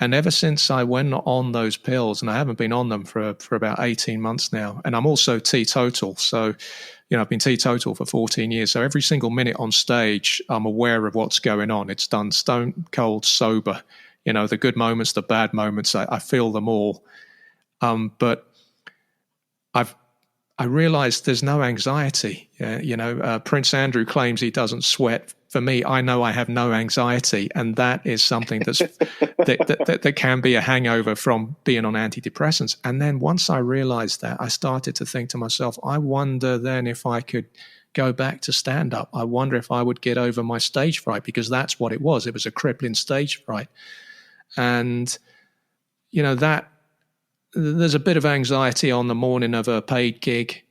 And ever since I went on those pills, and I haven't been on them for about 18 months now, and I'm also teetotal. So, I've been teetotal for 14 years. So every single minute on stage, I'm aware of what's going on. It's done stone cold sober. The good moments, the bad moments, I feel them all. But I realized there's no anxiety. Prince Andrew claims he doesn't sweat. For me, I know I have no anxiety, and that is something that's that can be a hangover from being on antidepressants. And then once I realized that, I started to think to myself, I wonder then if I could go back to stand-up. I wonder if I would get over my stage fright, because that's what it was. It was a crippling stage fright. And, that there's a bit of anxiety on the morning of a paid gig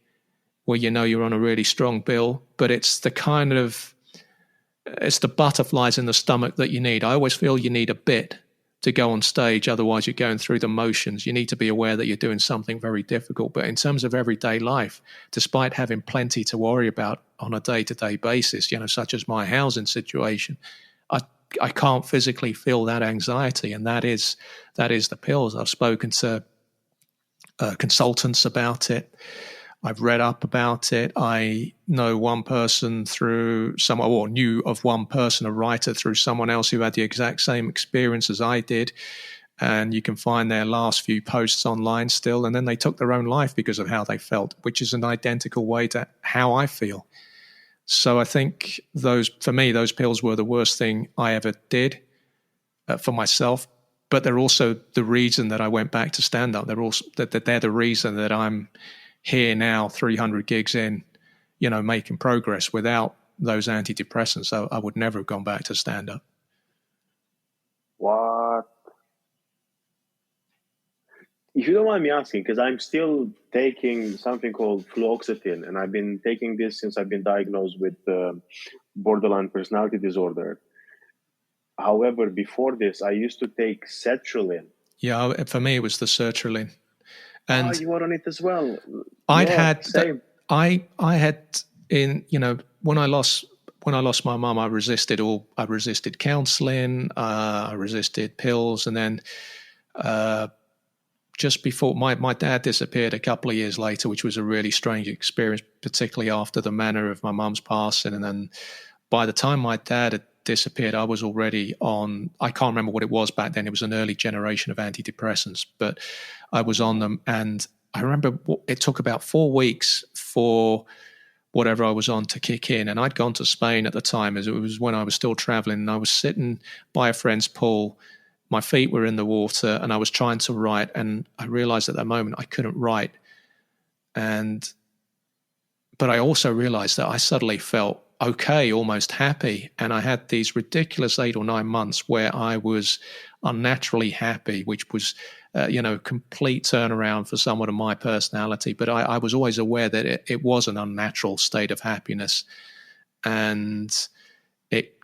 where you're on a really strong bill, but it's the butterflies in the stomach that you need. I always feel you need a bit to go on stage, otherwise you're going through the motions. You need to be aware that you're doing something very difficult. But in terms of everyday life, despite having plenty to worry about on a day-to-day basis, such as my housing situation, I can't physically feel that anxiety, and that is the pills. I've spoken to consultants about it. I've read up about it. I know one person knew of one person, a writer, through someone else who had the exact same experience as I did. And you can find their last few posts online still. And then they took their own life because of how they felt, which is an identical way to how I feel. So I think those pills were the worst thing I ever did for myself. But they're also the reason that I went back to stand up. They're the reason that I'm here now, 300 gigs in, making progress. Without those antidepressants, I would never have gone back to stand up. What? If you don't mind me asking, because I'm still taking something called fluoxetine, and I've been taking this since I've been diagnosed with borderline personality disorder. However, before this, I used to take sertraline. Yeah, for me, it was the sertraline. And you were on it as well. I had when I lost my mum, I resisted counseling, I resisted pills, and then just before my dad disappeared a couple of years later, which was a really strange experience, particularly after the manner of my mum's passing. And then by the time my dad had disappeared, I was already on, I can't remember what it was back then. It was an early generation of antidepressants, but I was on them. And I remember it took about 4 weeks for whatever I was on to kick in. And I'd gone to Spain at the time, as it was when I was still traveling, and I was sitting by a friend's pool my feet were in the water and I was trying to write, and I realized at that moment I couldn't write. But I also realized that I suddenly felt okay, almost happy. And I had these ridiculous 8 or 9 months where I was unnaturally happy, which was, complete turnaround for someone of my personality. But I was always aware that it was an unnatural state of happiness. And it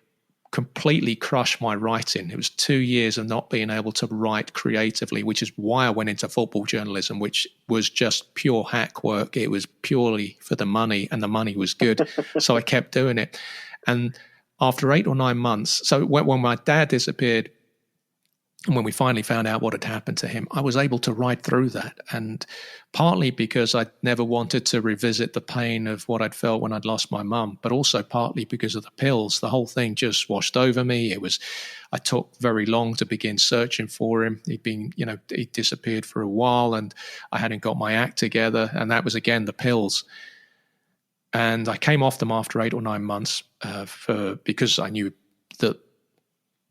completely crushed my writing. It was 2 years of not being able to write creatively, which is why I went into football journalism, which was just pure hack work. It was purely for the money, and the money was good. So I kept doing it. And after 8 or 9 months, so when my dad disappeared, and when we finally found out what had happened to him, I was able to ride through that. And partly because I never wanted to revisit the pain of what I'd felt when I'd lost my mum, but also partly because of the pills. The whole thing just washed over me. I took very long to begin searching for him. He'd disappeared for a while, and I hadn't got my act together. And that was, again, the pills. And I came off them after 8 or 9 months because I knew that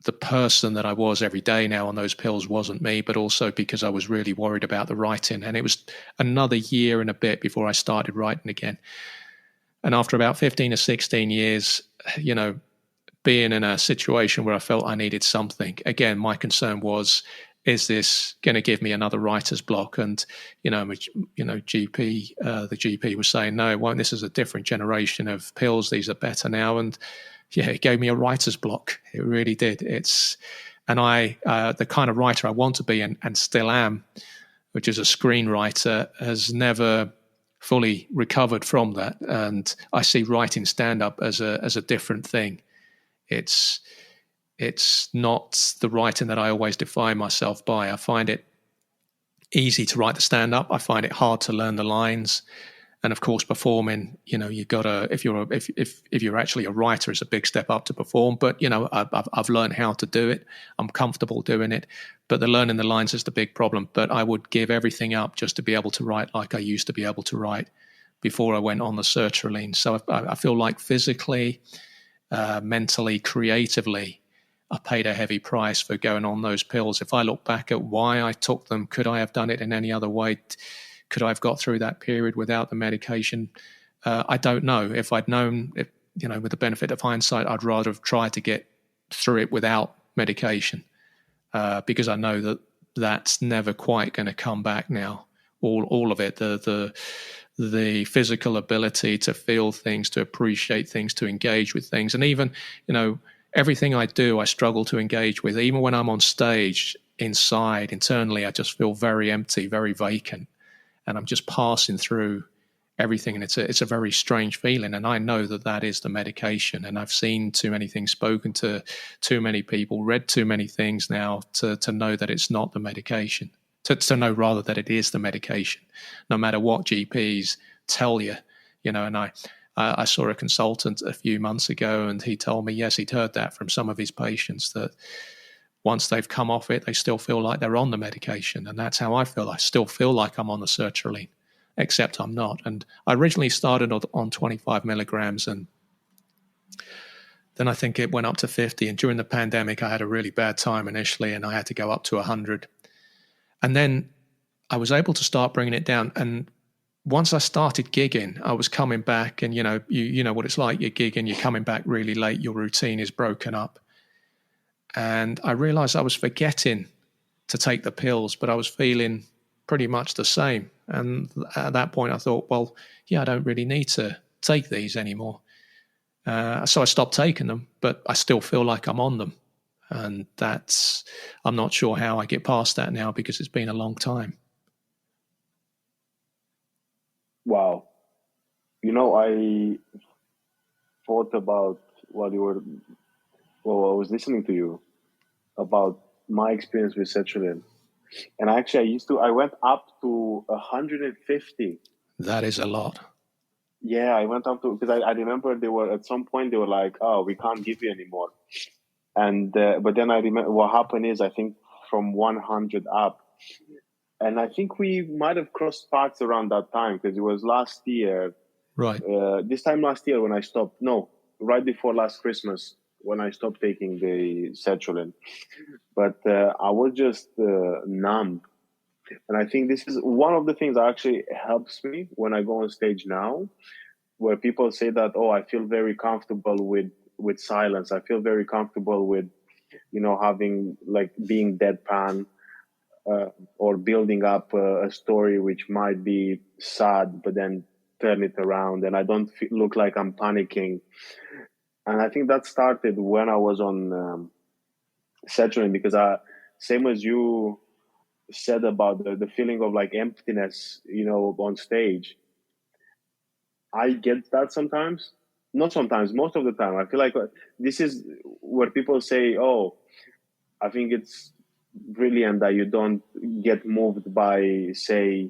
the person that I was every day now on those pills wasn't me, but also because I was really worried about the writing. And it was another year and a bit before I started writing again. And after about 15 or 16 years, being in a situation where I felt I needed something, again, my concern was, is this going to give me another writer's block? And, the GP was saying, no, it won't. This is a different generation of pills. These are better now. And yeah, it gave me a writer's block. It really did. The kind of writer I want to be and still am, which is a screenwriter, has never fully recovered from that. And I see writing stand-up as a different thing. It's not the writing that I always define myself by. I find it easy to write the stand-up. I find it hard to learn the lines. And of course, performing, you gotta, if you're actually a writer, it's a big step up to perform. But, I've learned how to do it. I'm comfortable doing it. But the learning the lines is the big problem. But I would give everything up just to be able to write like I used to be able to write before I went on the sertraline. So I feel like physically, mentally, creatively, I paid a heavy price for going on those pills. If I look back at why I took them, could I have done it in any other way? Could I have got through that period without the medication? I don't know. If I'd known, with the benefit of hindsight, I'd rather have tried to get through it without medication because I know that that's never quite going to come back now. All of it, the physical ability to feel things, to appreciate things, to engage with things, and even everything I do, I struggle to engage with. Even when I'm on stage, internally, I just feel very empty, very vacant. And I'm just passing through everything. And it's a very strange feeling. And I know that is the medication. And I've seen too many things, spoken to too many people, read too many things now to know that it's not the medication, to know rather that it is the medication, no matter what GPs tell you, and I saw a consultant a few months ago, and he told me, yes, he'd heard that from some of his patients, that once they've come off it, they still feel like they're on the medication. And that's how I feel. I still feel like I'm on the sertraline, except I'm not. And I originally started on 25 milligrams, and then I think it went up to 50. And during the pandemic, I had a really bad time initially, and I had to go up to 100. And then I was able to start bringing it down. And once I started gigging, I was coming back, and, you know what it's like. You're gigging, you're coming back really late, your routine is broken up. And I realized I was forgetting to take the pills, but I was feeling pretty much the same. And at that point, I thought, well, yeah, I don't really need to take these anymore. So I stopped taking them, but I still feel like I'm on them. And I'm not sure how I get past that now because it's been a long time. Wow. I thought about while I was listening to you about my experience with sertraline. And actually, I went up to 150. That is a lot. Yeah, I went up to, because I remember at some point they were like, oh, we can't give you anymore. And, but then I remember what happened is, I think from 100 up. And I think we might have crossed paths around that time because it was last year. Right. This time last year when I stopped. No, right before last Christmas. when I stopped taking the sertraline. But I was just numb. And I think this is one of the things that actually helps me when I go on stage now, where people say that, oh, I feel very comfortable with silence. I feel very comfortable with, having like being deadpan, or building up a story which might be sad, but then turn it around, and I don't look like I'm panicking. And I think that started when I was on sertraline, because same as you said about the feeling of like emptiness, on stage. I get that sometimes, not sometimes, most of the time. I feel like this is where people say, oh, I think it's brilliant that you don't get moved by, say,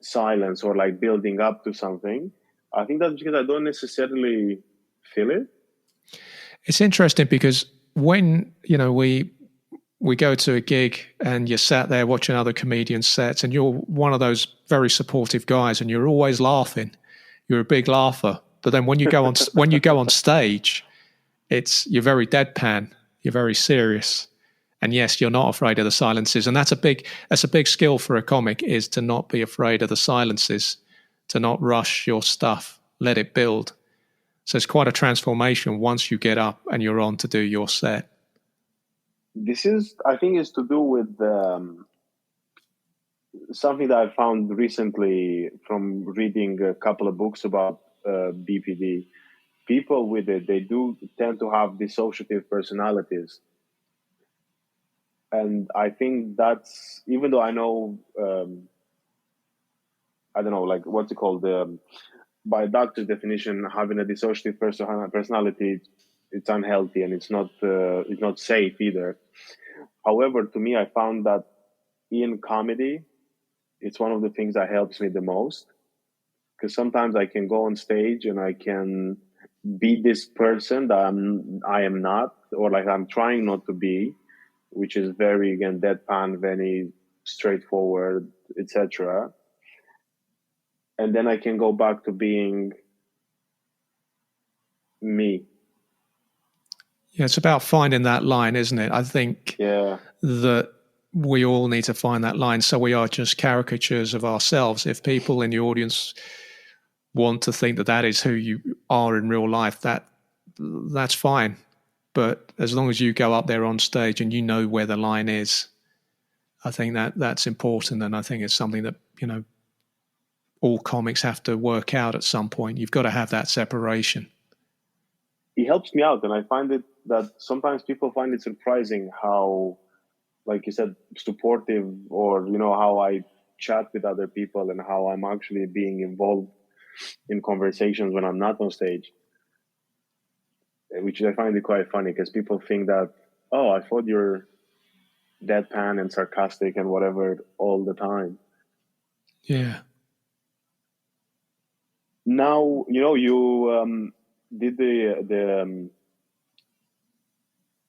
silence or like building up to something. I think that's because I don't necessarily feel it. It's interesting because when, we go to a gig and you're sat there watching other comedians' sets and you're one of those very supportive guys and you're always laughing. You're a big laugher. But then when you go on stage, you're very deadpan. You're very serious. And yes, you're not afraid of the silences. And that's a big skill for a comic, is to not be afraid of the silences, to not rush your stuff, let it build. So it's quite a transformation once you get up and you're on to do your set. This is, I think, is to do with something that I found recently from reading a couple of books about BPD. People with it, they do tend to have dissociative personalities. And I think that's, even though I know, I don't know, like what's it called? By doctor's definition, having a dissociative personality, it's unhealthy and it's not safe either. However, to me, I found that in comedy, it's one of the things that helps me the most, because sometimes I can go on stage and I can be this person that I am not, or like I'm trying not to be, which is very, again, deadpan, very straightforward, etc. And then I can go back to being me. Yeah, it's about finding that line, isn't it? I think that we all need to find that line, so we are just caricatures of ourselves. If people in the audience want to think that is who you are in real life, that's fine. But as long as you go up there on stage and you know where the line is, I think that's important. And I think it's something that, all comics have to work out at some point. You've got to have that separation. It helps me out. And I find it that sometimes people find it surprising how, like you said, supportive, or, how I chat with other people and how I'm actually being involved in conversations when I'm not on stage. Which I find it quite funny, because people think that, oh, I thought you're deadpan and sarcastic and whatever all the time. Yeah. Now, you did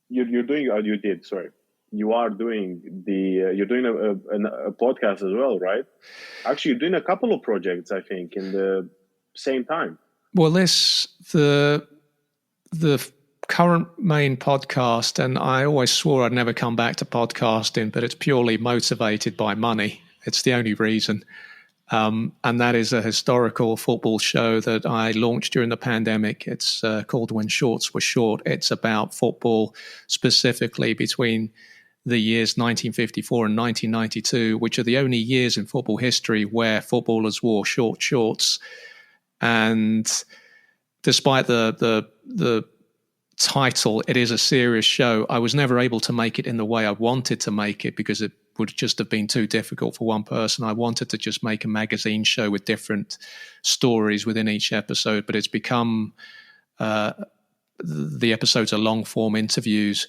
you're doing, you did, sorry. You are doing you're doing a podcast as well, right? Actually, you're doing a couple of projects, I think, in the same time. Well, the current main podcast, and I always swore I'd never come back to podcasting, but it's purely motivated by money. It's the only reason. And that is a historical football show that I launched during the pandemic. It's called When Shorts Were Short. It's about football, specifically between the years 1954 and 1992, which are the only years in football history where footballers wore short shorts. And despite the title, it is a serious show. I was never able to make it in the way I wanted to make it, because it would just have been too difficult for one person. I wanted to just make a magazine show with different stories within each episode, but it's become the episodes are long form interviews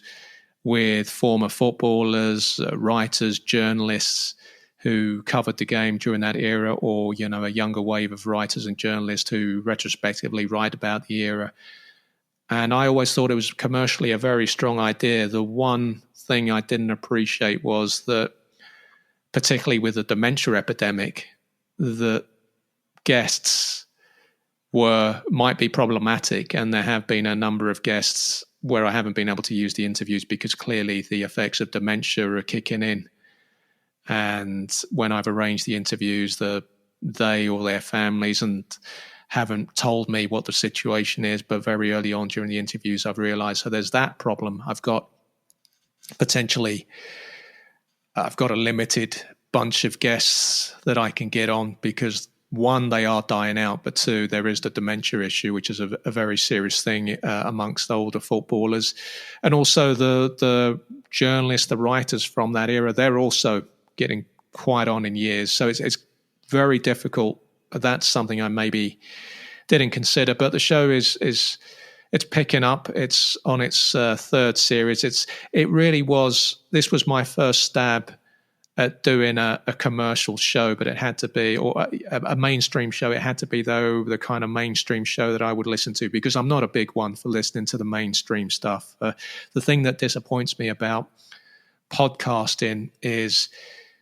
with former footballers, writers, journalists who covered the game during that era, or, a younger wave of writers and journalists who retrospectively write about the era. And I always thought it was commercially a very strong idea. The one thing I didn't appreciate was that, particularly with the dementia epidemic, that guests might be problematic, and there have been a number of guests where I haven't been able to use the interviews because clearly the effects of dementia are kicking in. And when I've arranged the interviews, they or their families and haven't told me what the situation is, but very early on during the interviews, I've realized, so there's that problem. I've got a limited bunch of guests that I can get on because, one, they are dying out, but two, there is the dementia issue, which is a very serious thing amongst older footballers. And also the journalists, the writers from that era, they're also getting quite on in years. So it's very difficult. That's something I maybe didn't consider, but the show is it's picking up. It's on its third series. This was my first stab at doing a commercial show, but it had to be, or a mainstream show. It had to be, though, the kind of mainstream show that I would listen to, because I'm not a big one for listening to the mainstream stuff. The thing that disappoints me about podcasting is,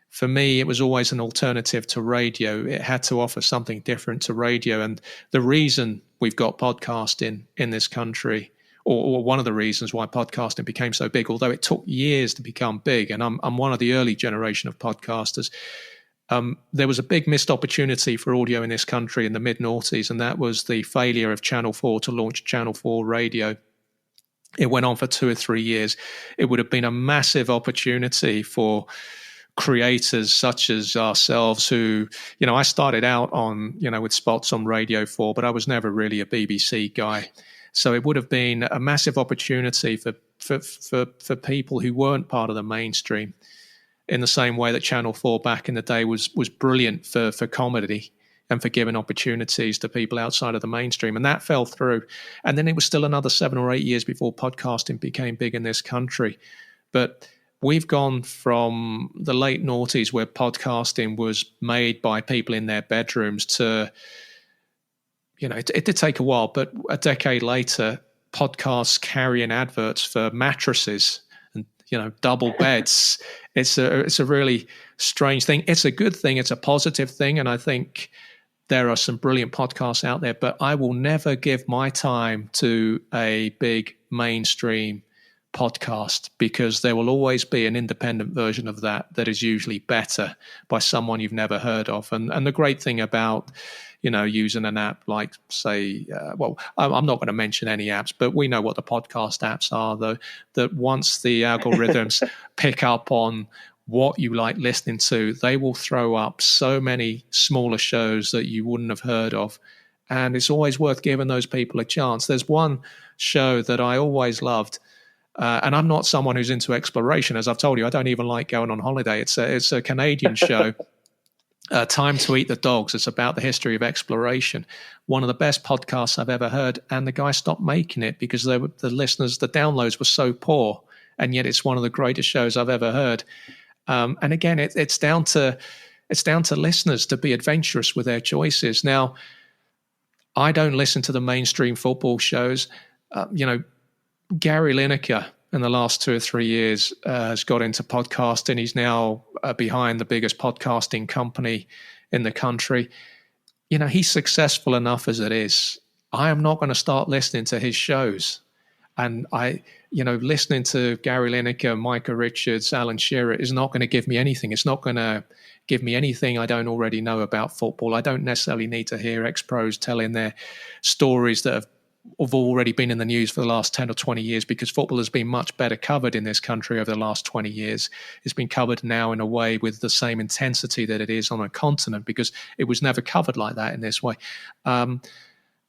for me, it was always an alternative to radio. It had to offer something different to radio. And the reason we've got podcasting in this country, or one of the reasons why podcasting became so big, although it took years to become big, and I'm one of the early generation of podcasters, there was a big missed opportunity for audio in this country in the mid-noughties, and that was the failure of Channel 4 to launch Channel 4 radio. It went on for 2 or 3 years. It would have been a massive opportunity for creators such as ourselves who, I started out on, with spots on Radio 4, but I was never really a BBC guy. So it would have been a massive opportunity for people who weren't part of the mainstream, in the same way that Channel 4 back in the day was brilliant for comedy and for giving opportunities to people outside of the mainstream. And that fell through. And then it was still another 7 or 8 years before podcasting became big in this country. But we've gone from the late noughties, where podcasting was made by people in their bedrooms, to, it did take a while, but a decade later, podcasts carrying adverts for mattresses and, double beds. It's a really strange thing. It's a good thing. It's a positive thing. And I think there are some brilliant podcasts out there, but I will never give my time to a big mainstream podcast, because there will always be an independent version of that is usually better by someone you've never heard of. And the great thing about, using an app like, say, I'm not going to mention any apps, but we know what the podcast apps are, though, that once the algorithms pick up on what you like listening to, they will throw up so many smaller shows that you wouldn't have heard of. And it's always worth giving those people a chance. There's one show that I always loved, and I'm not someone who's into exploration. As I've told you, I don't even like going on holiday. It's a Canadian show, Time to Eat the Dogs. It's about the history of exploration. One of the best podcasts I've ever heard, and the guy stopped making it because the downloads were so poor, and yet it's one of the greatest shows I've ever heard. And again, it's down to listeners to be adventurous with their choices. Now, I don't listen to the mainstream football shows. Gary Lineker in the last 2 or 3 years has got into podcasting. He's now behind the biggest podcasting company in the country. He's successful enough as it is. I am not going to start listening to his shows. And listening to Gary Lineker, Micah Richards, Alan Shearer is not going to give me anything. It's not going to give me anything I don't already know about football. I don't necessarily need to hear ex-pros telling their stories that have already been in the news for the last 10 or 20 years, because football has been much better covered in this country over the last 20 years. It's been covered now in a way with the same intensity that it is on a continent, because it was never covered like that in this way.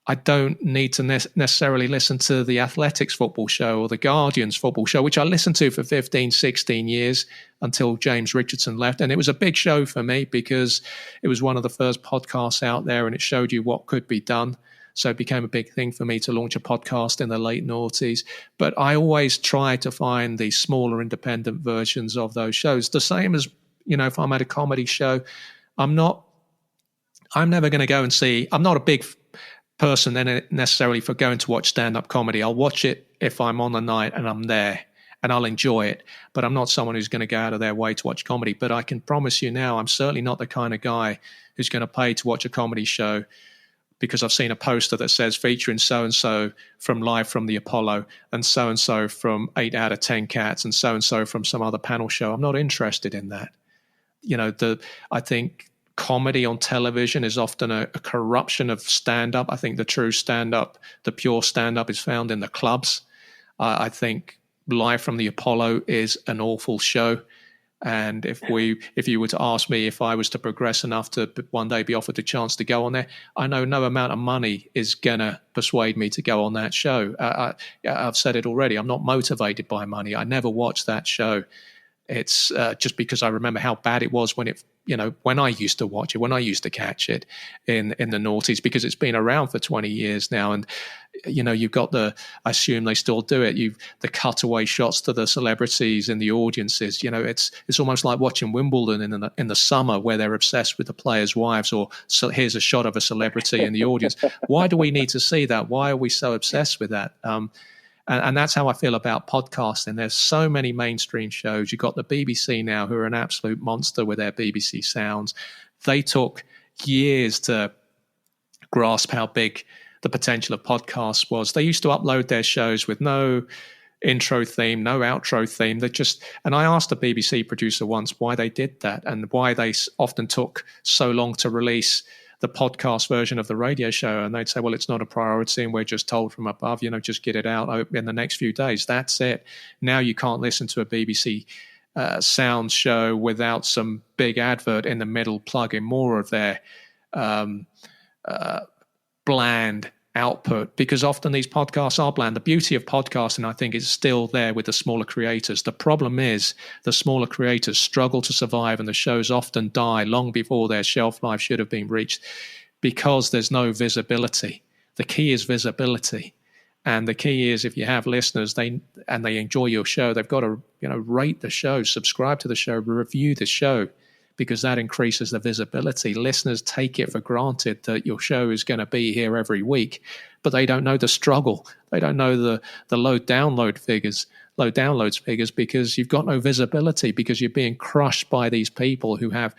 I don't need to necessarily listen to the Athletics football show or the Guardians football show, which I listened to for 15, 16 years until James Richardson left. And it was a big show for me because it was one of the first podcasts out there, and it showed you what could be done. So it became a big thing for me to launch a podcast in the late noughties. But I always try to find the smaller independent versions of those shows. The same as, if I'm at a comedy show, I'm never going to go and see, I'm not a big person then necessarily for going to watch stand-up comedy. I'll watch it if I'm on the night and I'm there, and I'll enjoy it. But I'm not someone who's going to go out of their way to watch comedy. But I can promise you now, I'm certainly not the kind of guy who's going to pay to watch a comedy show because I've seen a poster that says featuring so-and-so from Live from the Apollo and so from 8 out of 10 Cats and so from some other panel show. I'm not interested in that. I think comedy on television is often a corruption of stand-up. I think the true stand-up, the pure stand-up, is found in the clubs. I think Live from the Apollo is an awful show. And if you were to ask me if I was to progress enough to one day be offered the chance to go on there, I know no amount of money is gonna persuade me to go on that show. I've said it already. I'm not motivated by money. I never watched that show. It's just because I remember how bad it was when I used to watch it, when I used to catch it in the noughties, because it's been around for 20 years now. And, you've got I assume they still do it. The cutaway shots to the celebrities in the audiences, it's almost like watching Wimbledon in the summer where they're obsessed with the players' wives, or so here's a shot of a celebrity in the audience. Why do we need to see that? Why are we so obsessed with that? And that's how I feel about podcasting. There's so many mainstream shows. You've got the BBC now, who are an absolute monster with their BBC Sounds. They took years to grasp how big the potential of podcasts was. They used to upload their shows with no intro theme, no outro theme. And I asked a BBC producer once why they did that and why they often took so long to release the podcast version of the radio show. And they'd say, well, it's not a priority and we're just told from above, just get it out in the next few days. That's it. Now you can't listen to a BBC Sounds show without some big advert in the middle plugging more of their bland output, because often these podcasts are bland. The beauty of podcasting, I think, is still there with the smaller creators. The problem is the smaller creators struggle to survive and the shows often die long before their shelf life should have been reached because there's no visibility. The key is visibility. And the key is, if you have listeners they enjoy your show, they've got to rate the show, subscribe to the show, review the show, because that increases the visibility. Listeners take it for granted that your show is going to be here every week, but they don't know the struggle. They don't know the low downloads figures, because you've got no visibility, because you're being crushed by these people who have,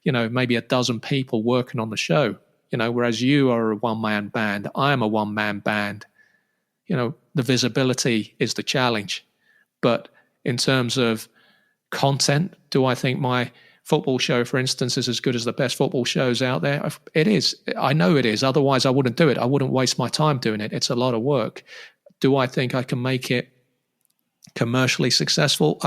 maybe a dozen people working on the show, whereas you are a one-man band. I am a one-man band. The visibility is the challenge. But in terms of content, do I think my football show, for instance, is as good as the best football shows out there? It is. I know it is. Otherwise, I wouldn't do it. I wouldn't waste my time doing it. It's a lot of work. Do I think I can make it commercially successful?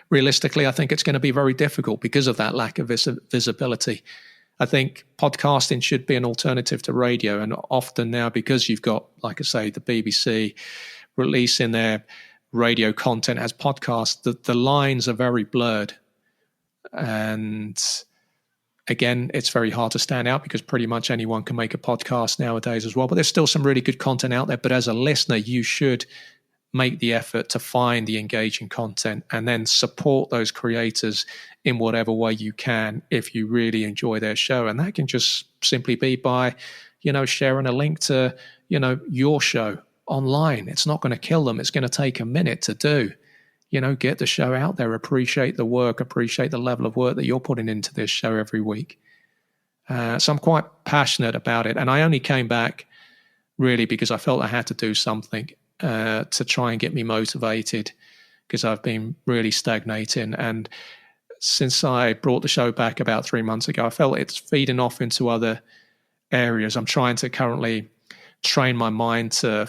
Realistically, I think it's going to be very difficult because of that lack of visibility. I think podcasting should be an alternative to radio. And often now, because you've got, like I say, the BBC releasing their radio content as podcasts, the lines are very blurred. And again, it's very hard to stand out because pretty much anyone can make a podcast nowadays as well. But there's still some really good content out there. But as a listener, you should make the effort to find the engaging content and then support those creators in whatever way you can if you really enjoy their show. And that can just simply be by, sharing a link to, your show online. It's not going to kill them. It's going to take a minute to do. Get the show out there, appreciate the work, appreciate the level of work that you're putting into this show every week. So I'm quite passionate about it. And I only came back really because I felt I had to do something to try and get me motivated, because I've been really stagnating. And since I brought the show back about 3 months ago, I felt it's feeding off into other areas. I'm trying to currently train my mind to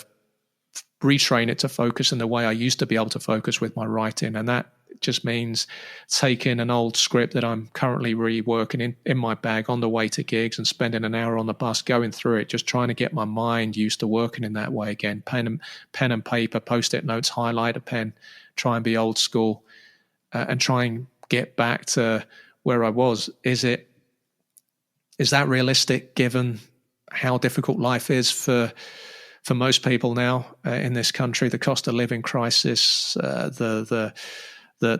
retrain it to focus in the way I used to be able to focus with my writing. And that just means taking an old script that I'm currently reworking in my bag on the way to gigs and spending an hour on the bus going through it, just trying to get my mind used to working in that way again. Pen and paper, post-it notes, highlight a pen, try and be old school, and try and get back to where I was. Is that realistic given how difficult life is for most people now in this country? The cost of living crisis, the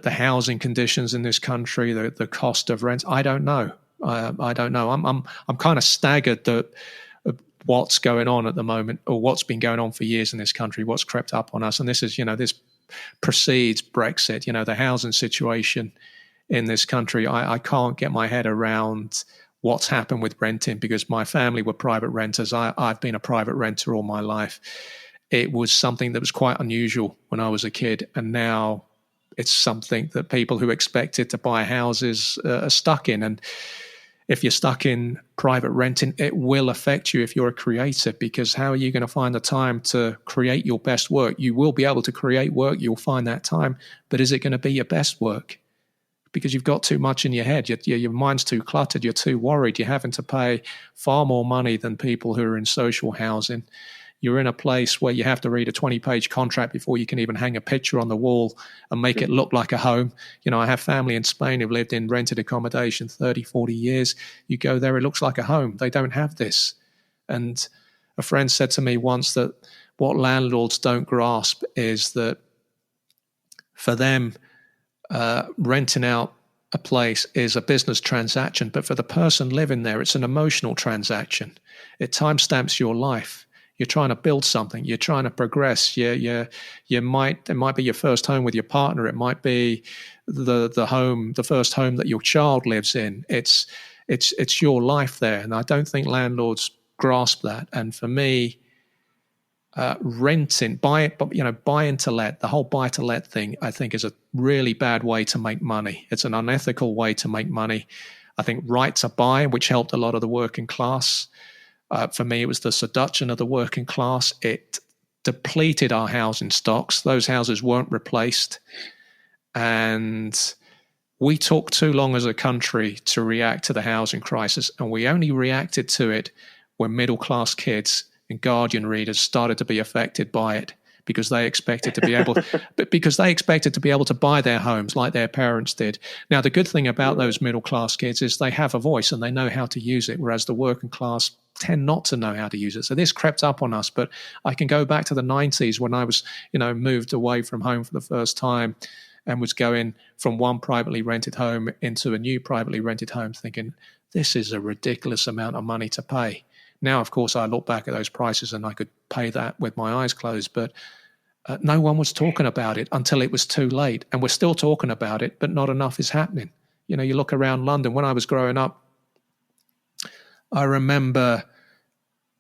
housing conditions in this country, the cost of rent. I don't know. I don't know. I'm kind of staggered that what's going on at the moment, or what's been going on for years in this country, what's crept up on us. And this is, this precedes Brexit. The housing situation in this country. I can't get my head around what's happened with renting, because my family were private renters. I've been a private renter all my life. It was something that was quite unusual when I was a kid, and now it's something that people who expected to buy houses are stuck in. And if you're stuck in private renting, it will affect you if you're a creator, because how are you going to find the time to create your best work? You will be able to create work, you'll find that time, but is it going to be your best work? Because you've got too much in your head. Your mind's too cluttered. You're too worried. You're having to pay far more money than people who are in social housing. You're in a place where you have to read a 20-page contract before you can even hang a picture on the wall and make it look like a home. You know, I have family in Spain who've lived in rented accommodation 30, 40 years. You go there, it looks like a home. They don't have this. And a friend said to me once that what landlords don't grasp is that for them, renting out a place is a business transaction, but for the person living there, it's an emotional transaction. It timestamps your life. You're trying to build something. You're trying to progress. It might be your first home with your partner. It might be the first home that your child lives in. It's your life there, and I don't think landlords grasp that. And for me, renting, buy to let, the whole buy to let thing, I think is a really bad way to make money. It's an unethical way to make money. I think right to buy, which helped a lot of the working class. For me, it was the seduction of the working class. It depleted our housing stocks. Those houses weren't replaced. And we took too long as a country to react to the housing crisis. And we only reacted to it when middle-class kids and Guardian readers started to be affected by it, because they expected to be able to buy their homes like their parents did. Now, the good thing about those middle-class kids is they have a voice and they know how to use it, whereas the working class tend not to know how to use it. So this crept up on us. But I can go back to the 90s when I was, moved away from home for the first time and was going from one privately rented home into a new privately rented home, thinking, this is a ridiculous amount of money to pay. Now, of course, I look back at those prices and I could pay that with my eyes closed, but no one was talking about it until it was too late. And we're still talking about it, but not enough is happening. You look around London. When I was growing up, I remember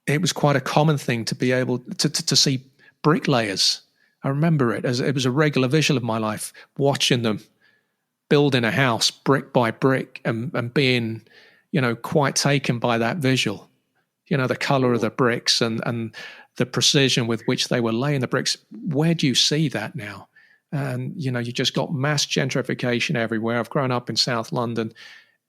it was quite a common thing to be able to see bricklayers. I remember it as it was a regular visual of my life, watching them building a house brick by brick and being, quite taken by that visual. The color of the bricks and the precision with which they were laying the bricks. Where do you see that now? And, you just got mass gentrification everywhere. I've grown up in South London.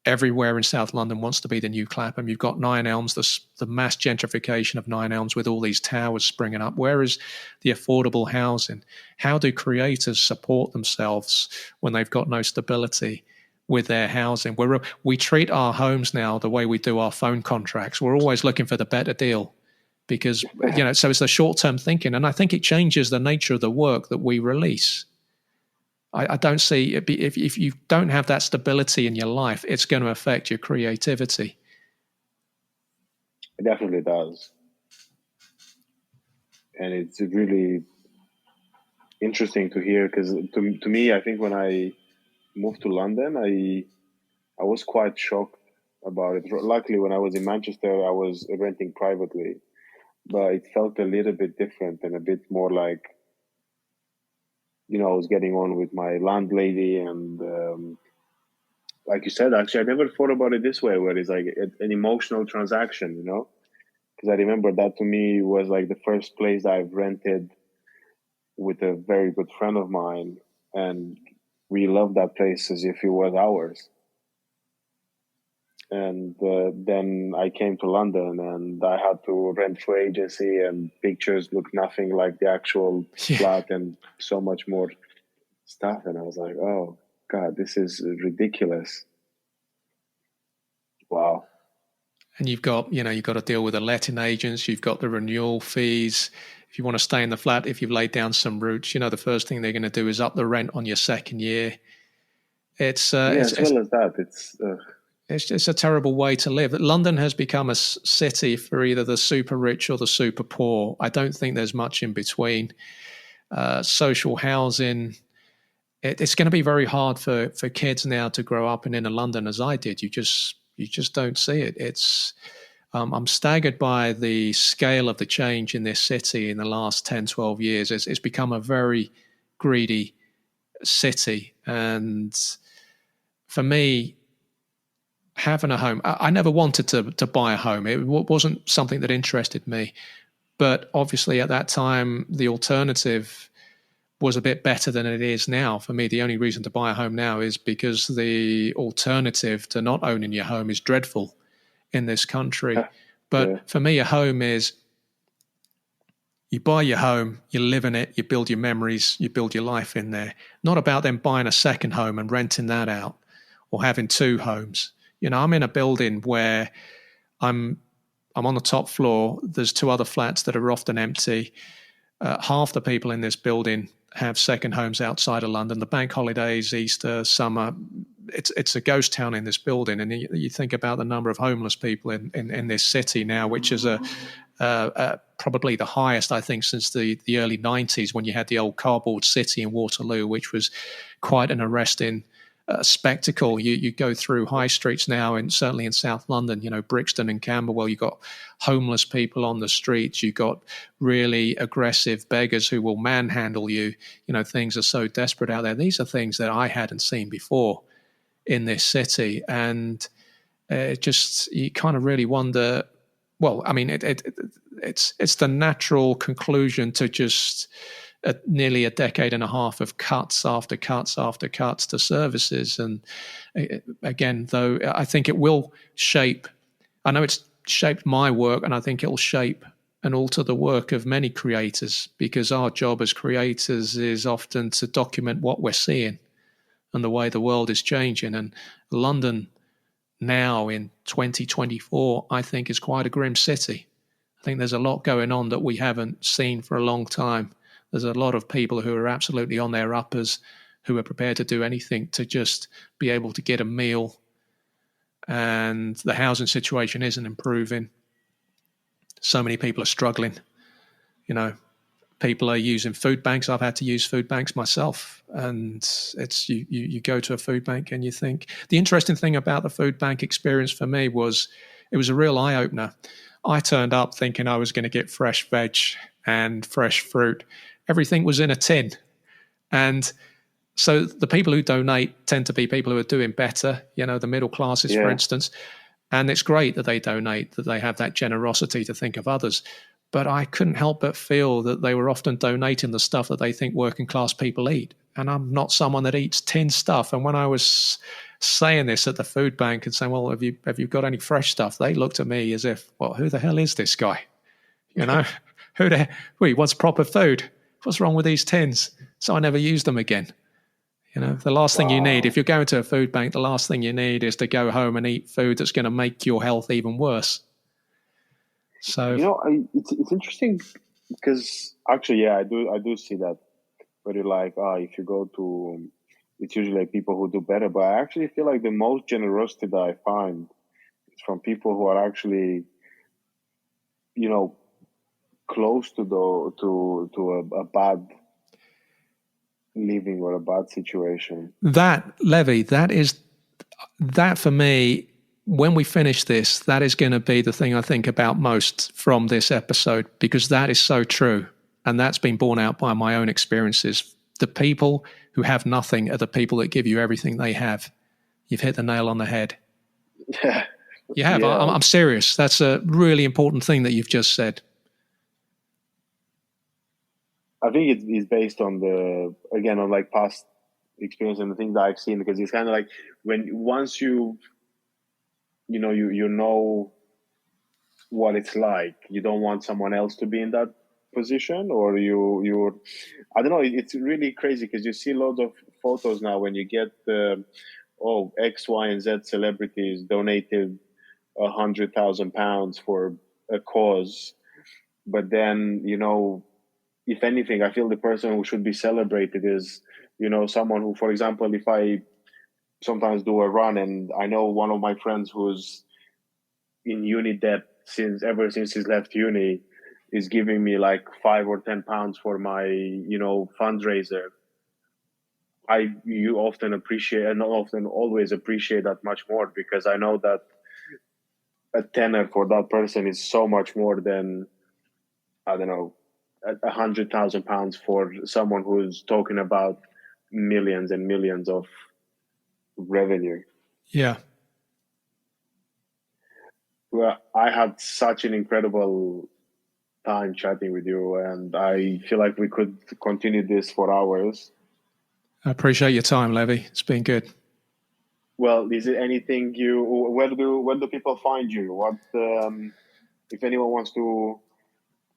Everywhere in South London wants to be the new Clapham. You've got Nine Elms, the mass gentrification of Nine Elms with all these towers springing up. Where is the affordable housing? How do creators support themselves when they've got no stability with their housing? We treat our homes now the way we do our phone contracts. We're always looking for the better deal because, so it's the short-term thinking. And I think it changes the nature of the work that we release. I don't see, if you don't have that stability in your life, it's going to affect your creativity. It definitely does. And it's really interesting to hear because to me, I think when I moved to London, I was quite shocked about it. Luckily, when I was in Manchester, I was renting privately, but it felt a little bit different and a bit more like, I was getting on with my landlady and like you said, actually, I never thought about it this way, where it's like an emotional transaction, because I remember that to me was like the first place I've rented with a very good friend of mine. And we loved that place as if it was ours. And then I came to London and I had to rent through agency and pictures looked nothing like the actual flat and so much more stuff. And I was like, oh, God, this is ridiculous. Wow. And you've got to deal with the letting agents. You've got the renewal fees. If you want to stay in the flat, if you've laid down some roots, the first thing they're going to do is up the rent on your second year. It's a terrible way to live. London has become a city for either the super rich or the super poor. I don't think there's much in between. Social housing, it's going to be very hard for kids now to grow up in inner London as I did. You just You just don't see it. I'm staggered by the scale of the change in this city in the last 10, 12 years. It's become a very greedy city. And for me, having a home, I never wanted to buy a home. It wasn't something that interested me. But obviously at that time, the alternative was a bit better than it is now. For me, the only reason to buy a home now is because the alternative to not owning your home is dreadful in this country. But for me, a home is, you buy your home, you live in it, you build your memories, you build your life in there. Not about them buying a second home and renting that out or having two homes. You know, I'm in a building where I'm on the top floor. There's two other flats that are often empty. Half the people in this building have second homes outside of London. The bank holidays, Easter, summer, it's a ghost town in this building. And you think about the number of homeless people in this city now, which is probably the highest, I think, since the early 90s, when you had the old cardboard city in Waterloo, which was quite an arresting spectacle. You go through high streets now, and certainly in South London, you know, Brixton and Camberwell, you've got homeless people on the streets. You've got really aggressive beggars who will manhandle you. You know, things are so desperate out there. These are things that I hadn't seen before in this city. And you kind of really wonder, well, I mean, it's the natural conclusion to just nearly a decade and a half of cuts after cuts after cuts to services. And again, though, I think it will shape, I know it's shaped my work, and I think it'll shape and alter the work of many creators, because our job as creators is often to document what we're seeing and the way the world is changing. And London now in 2024, I think, is quite a grim city. I think there's a lot going on that we haven't seen for a long time. There's a lot of people who are absolutely on their uppers, who are prepared to do anything to just be able to get a meal. And the housing situation isn't improving. So many people are struggling. You know, people are using food banks. I've had to use food banks myself. And it's you go to a food bank and you think, the interesting thing about the food bank experience for me was, it was a real eye-opener. I turned up thinking I was going to get fresh veg and fresh fruit. Everything was in a tin. And so the people who donate tend to be people who are doing better, you know, the middle classes, for instance. And it's great that they donate, that they have that generosity to think of others. But I couldn't help but feel that they were often donating the stuff that they think working class people eat. And I'm not someone that eats tin stuff. And when I was saying this at the food bank and saying, well, have you got any fresh stuff? They looked at me as if, well, who the hell is this guy? You know, who wants proper food? What's wrong with these tins? So I never used them again. You know, the last thing you need, if you're going to a food bank, the last thing you need is to go home and eat food that's going to make your health even worse. So, you know, it's interesting because actually, I do see that. Where you're like, if you go to, it's usually like people who do better. But I actually feel like the most generosity that I find is from people who are actually, you know, close to a bad living or a bad situation. That, Levi, that for me, when we finish this, that is going to be the thing I think about most from this episode, because that is so true. And that's been borne out by my own experiences. The people who have nothing are the people that give you everything they have. You've hit the nail on the head. You have. Yeah. I'm serious. That's a really important thing that you've just said. I think it's based on on like past experience and the things that I've seen, because it's kind of like once you know what it's like, you don't want someone else to be in that position, or you're I don't know, it's really crazy because you see loads of photos now when you get X, Y, and Z celebrities donated £100,000 for a cause, but then, you know, if anything, I feel the person who should be celebrated is, you know, someone who, for example, if I sometimes do a run and I know one of my friends who's in uni debt ever since he's left uni is giving me like £5 or £10 for my, you know, fundraiser. You often appreciate, and not often, always appreciate that much more, because I know that a tenner for that person is so much more than, I don't know, £100,000 for someone who's talking about millions and millions of revenue. Yeah. Well, I had such an incredible time chatting with you, and I feel like we could continue this for hours. I appreciate your time, Levi. It's been good. Well, is there anything where do people find you? What if anyone wants to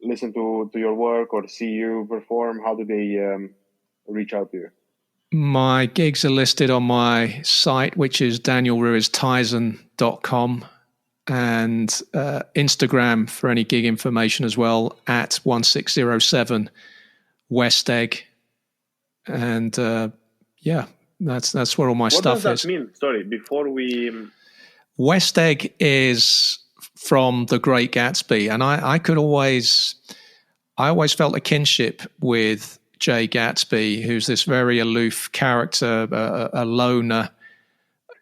listen to your work or see you perform? How do they reach out to you? My gigs are listed on my site, which is danielruiztizon.com, and Instagram for any gig information as well, at 1607 West Egg. And yeah, that's where all my stuff is. What does that mean? Sorry, before we... West Egg is from The Great Gatsby, and I always felt a kinship with Jay Gatsby, who's this very aloof character, a loner.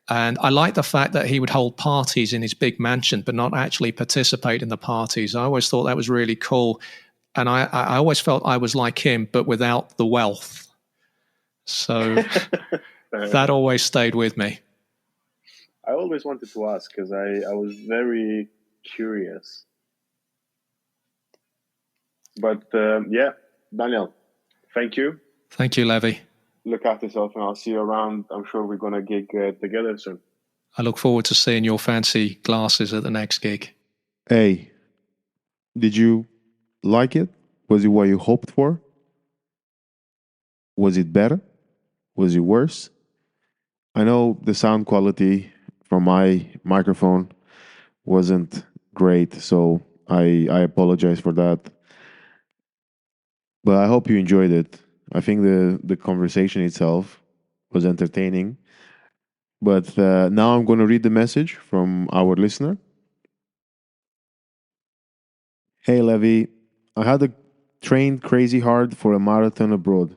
And I like the fact that he would hold parties in his big mansion, but not actually participate in the parties. I always thought that was really cool. And I always felt I was like him, but without the wealth. So that always stayed with me. I always wanted to ask because I was very curious. But yeah, Daniel, thank you. Thank you, Levi. Look after yourself, and I'll see you around. I'm sure we're going to gig together soon. I look forward to seeing your fancy glasses at the next gig. Hey, did you like it? Was it what you hoped for? Was it better? Was it worse? I know the sound quality from my microphone wasn't great, so I apologize for that. But I hope you enjoyed it. I think the conversation itself was entertaining. But now I'm going to read the message from our listener. Hey, Levi, I had trained crazy hard for a marathon abroad.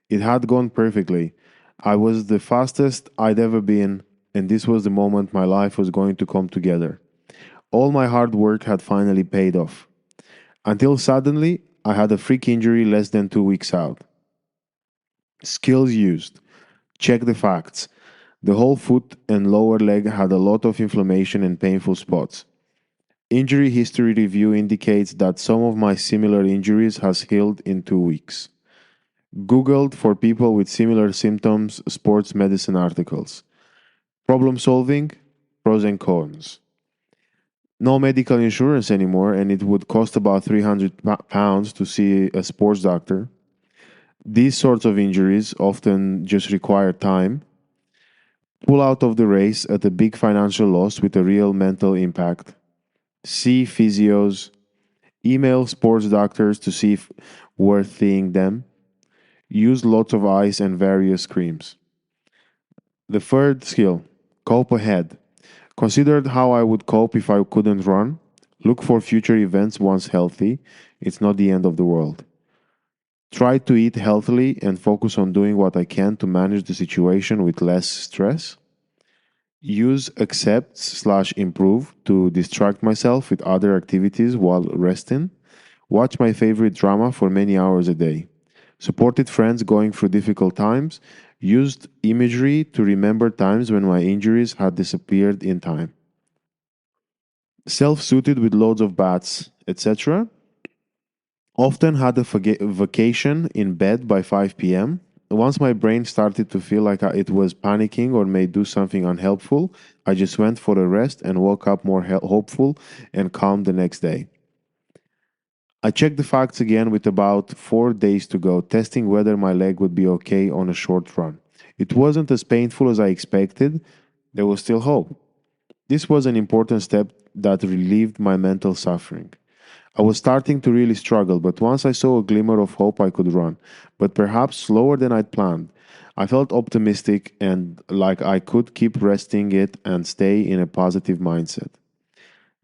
It had gone perfectly. I was the fastest I'd ever been, and this was the moment my life was going to come together. All my hard work had finally paid off. Until suddenly, I had a freak injury less than 2 weeks out. Skills used. Check the facts. The whole foot and lower leg had a lot of inflammation and painful spots. Injury history review indicates that some of my similar injuries has healed in 2 weeks. Googled for people with similar symptoms sports medicine articles. Problem solving, pros and cons. No medical insurance anymore, and it would cost about £300 to see a sports doctor. These sorts of injuries often just require time. Pull out of the race at a big financial loss with a real mental impact. See physios. Email sports doctors to see if worth seeing them. Use lots of ice and various creams. The third skill, cope ahead. Considered how I would cope if I couldn't run. Look for future events once healthy. It's not the end of the world. Try to eat healthily and focus on doing what I can to manage the situation with less stress. Use accept/improve to distract myself with other activities while resting. Watch my favorite drama for many hours a day. Supported friends going through difficult times. Used imagery to remember times when my injuries had disappeared in time. Self-suited with loads of baths, etc. Often had a vacation in bed by 5 p.m. Once my brain started to feel like it was panicking or may do something unhelpful, I just went for a rest and woke up more hopeful and calm the next day. I checked the facts again with about 4 days to go, testing whether my leg would be okay on a short run. It wasn't as painful as I expected. There was still hope. This was an important step that relieved my mental suffering. I was starting to really struggle, but once I saw a glimmer of hope, I could run, but perhaps slower than I'd planned. I felt optimistic and like I could keep resting it and stay in a positive mindset.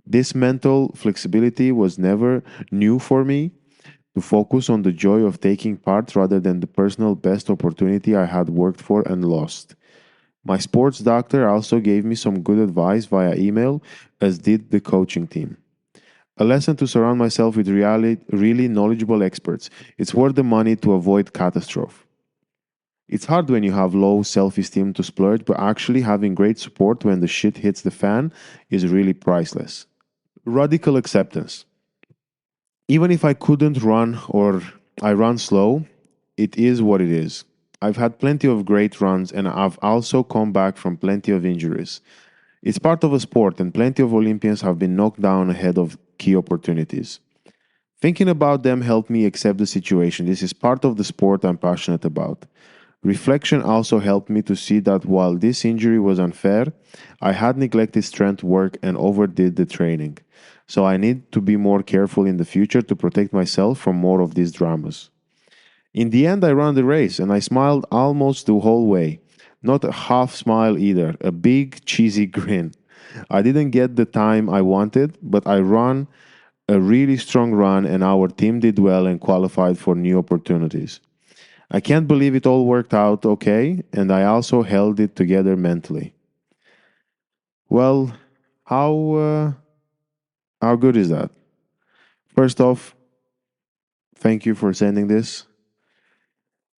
This mental flexibility was never new for me, to focus on the joy of taking part rather than the personal best opportunity I had worked for and lost. My sports doctor also gave me some good advice via email, as did the coaching team. A lesson to surround myself with really knowledgeable experts. It's worth the money to avoid catastrophe. It's hard when you have low self esteem to splurge, but actually having great support when the shit hits the fan is really priceless. Radical acceptance. Even if I couldn't run or I run slow, it is what it is. I've had plenty of great runs and I've also come back from plenty of injuries. It's part of a sport, and plenty of Olympians have been knocked down ahead of key opportunities. Thinking about them helped me accept the situation. This is part of the sport I'm passionate about. Reflection also helped me to see that while this injury was unfair, I had neglected strength work and overdid the training. So I need to be more careful in the future to protect myself from more of these dramas. In the end, I ran the race and I smiled almost the whole way. Not a half smile either, a big cheesy grin. I didn't get the time I wanted, but I ran a really strong run and our team did well and qualified for new opportunities. I can't believe it all worked out okay, and I also held it together mentally. Well, how uh, how good is that? First off, thank you for sending this.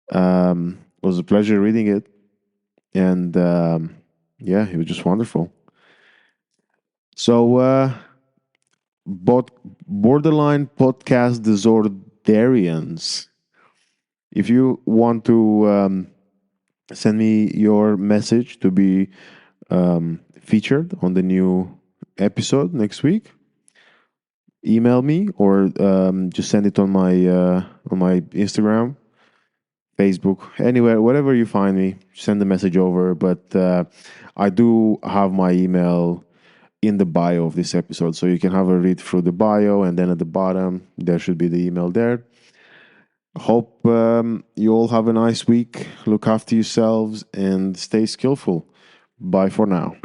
It was a pleasure reading it, and yeah, it was just wonderful. So, borderline podcast disordarians. If you want to send me your message to be featured on the new episode next week, email me or just send it on my Instagram, Facebook, anywhere, whatever you find me, send the message over. But I do have my email in the bio of this episode, so you can have a read through the bio, and then at the bottom there should be the email there. Hope you all have a nice week. Look after yourselves and stay skillful. Bye for now.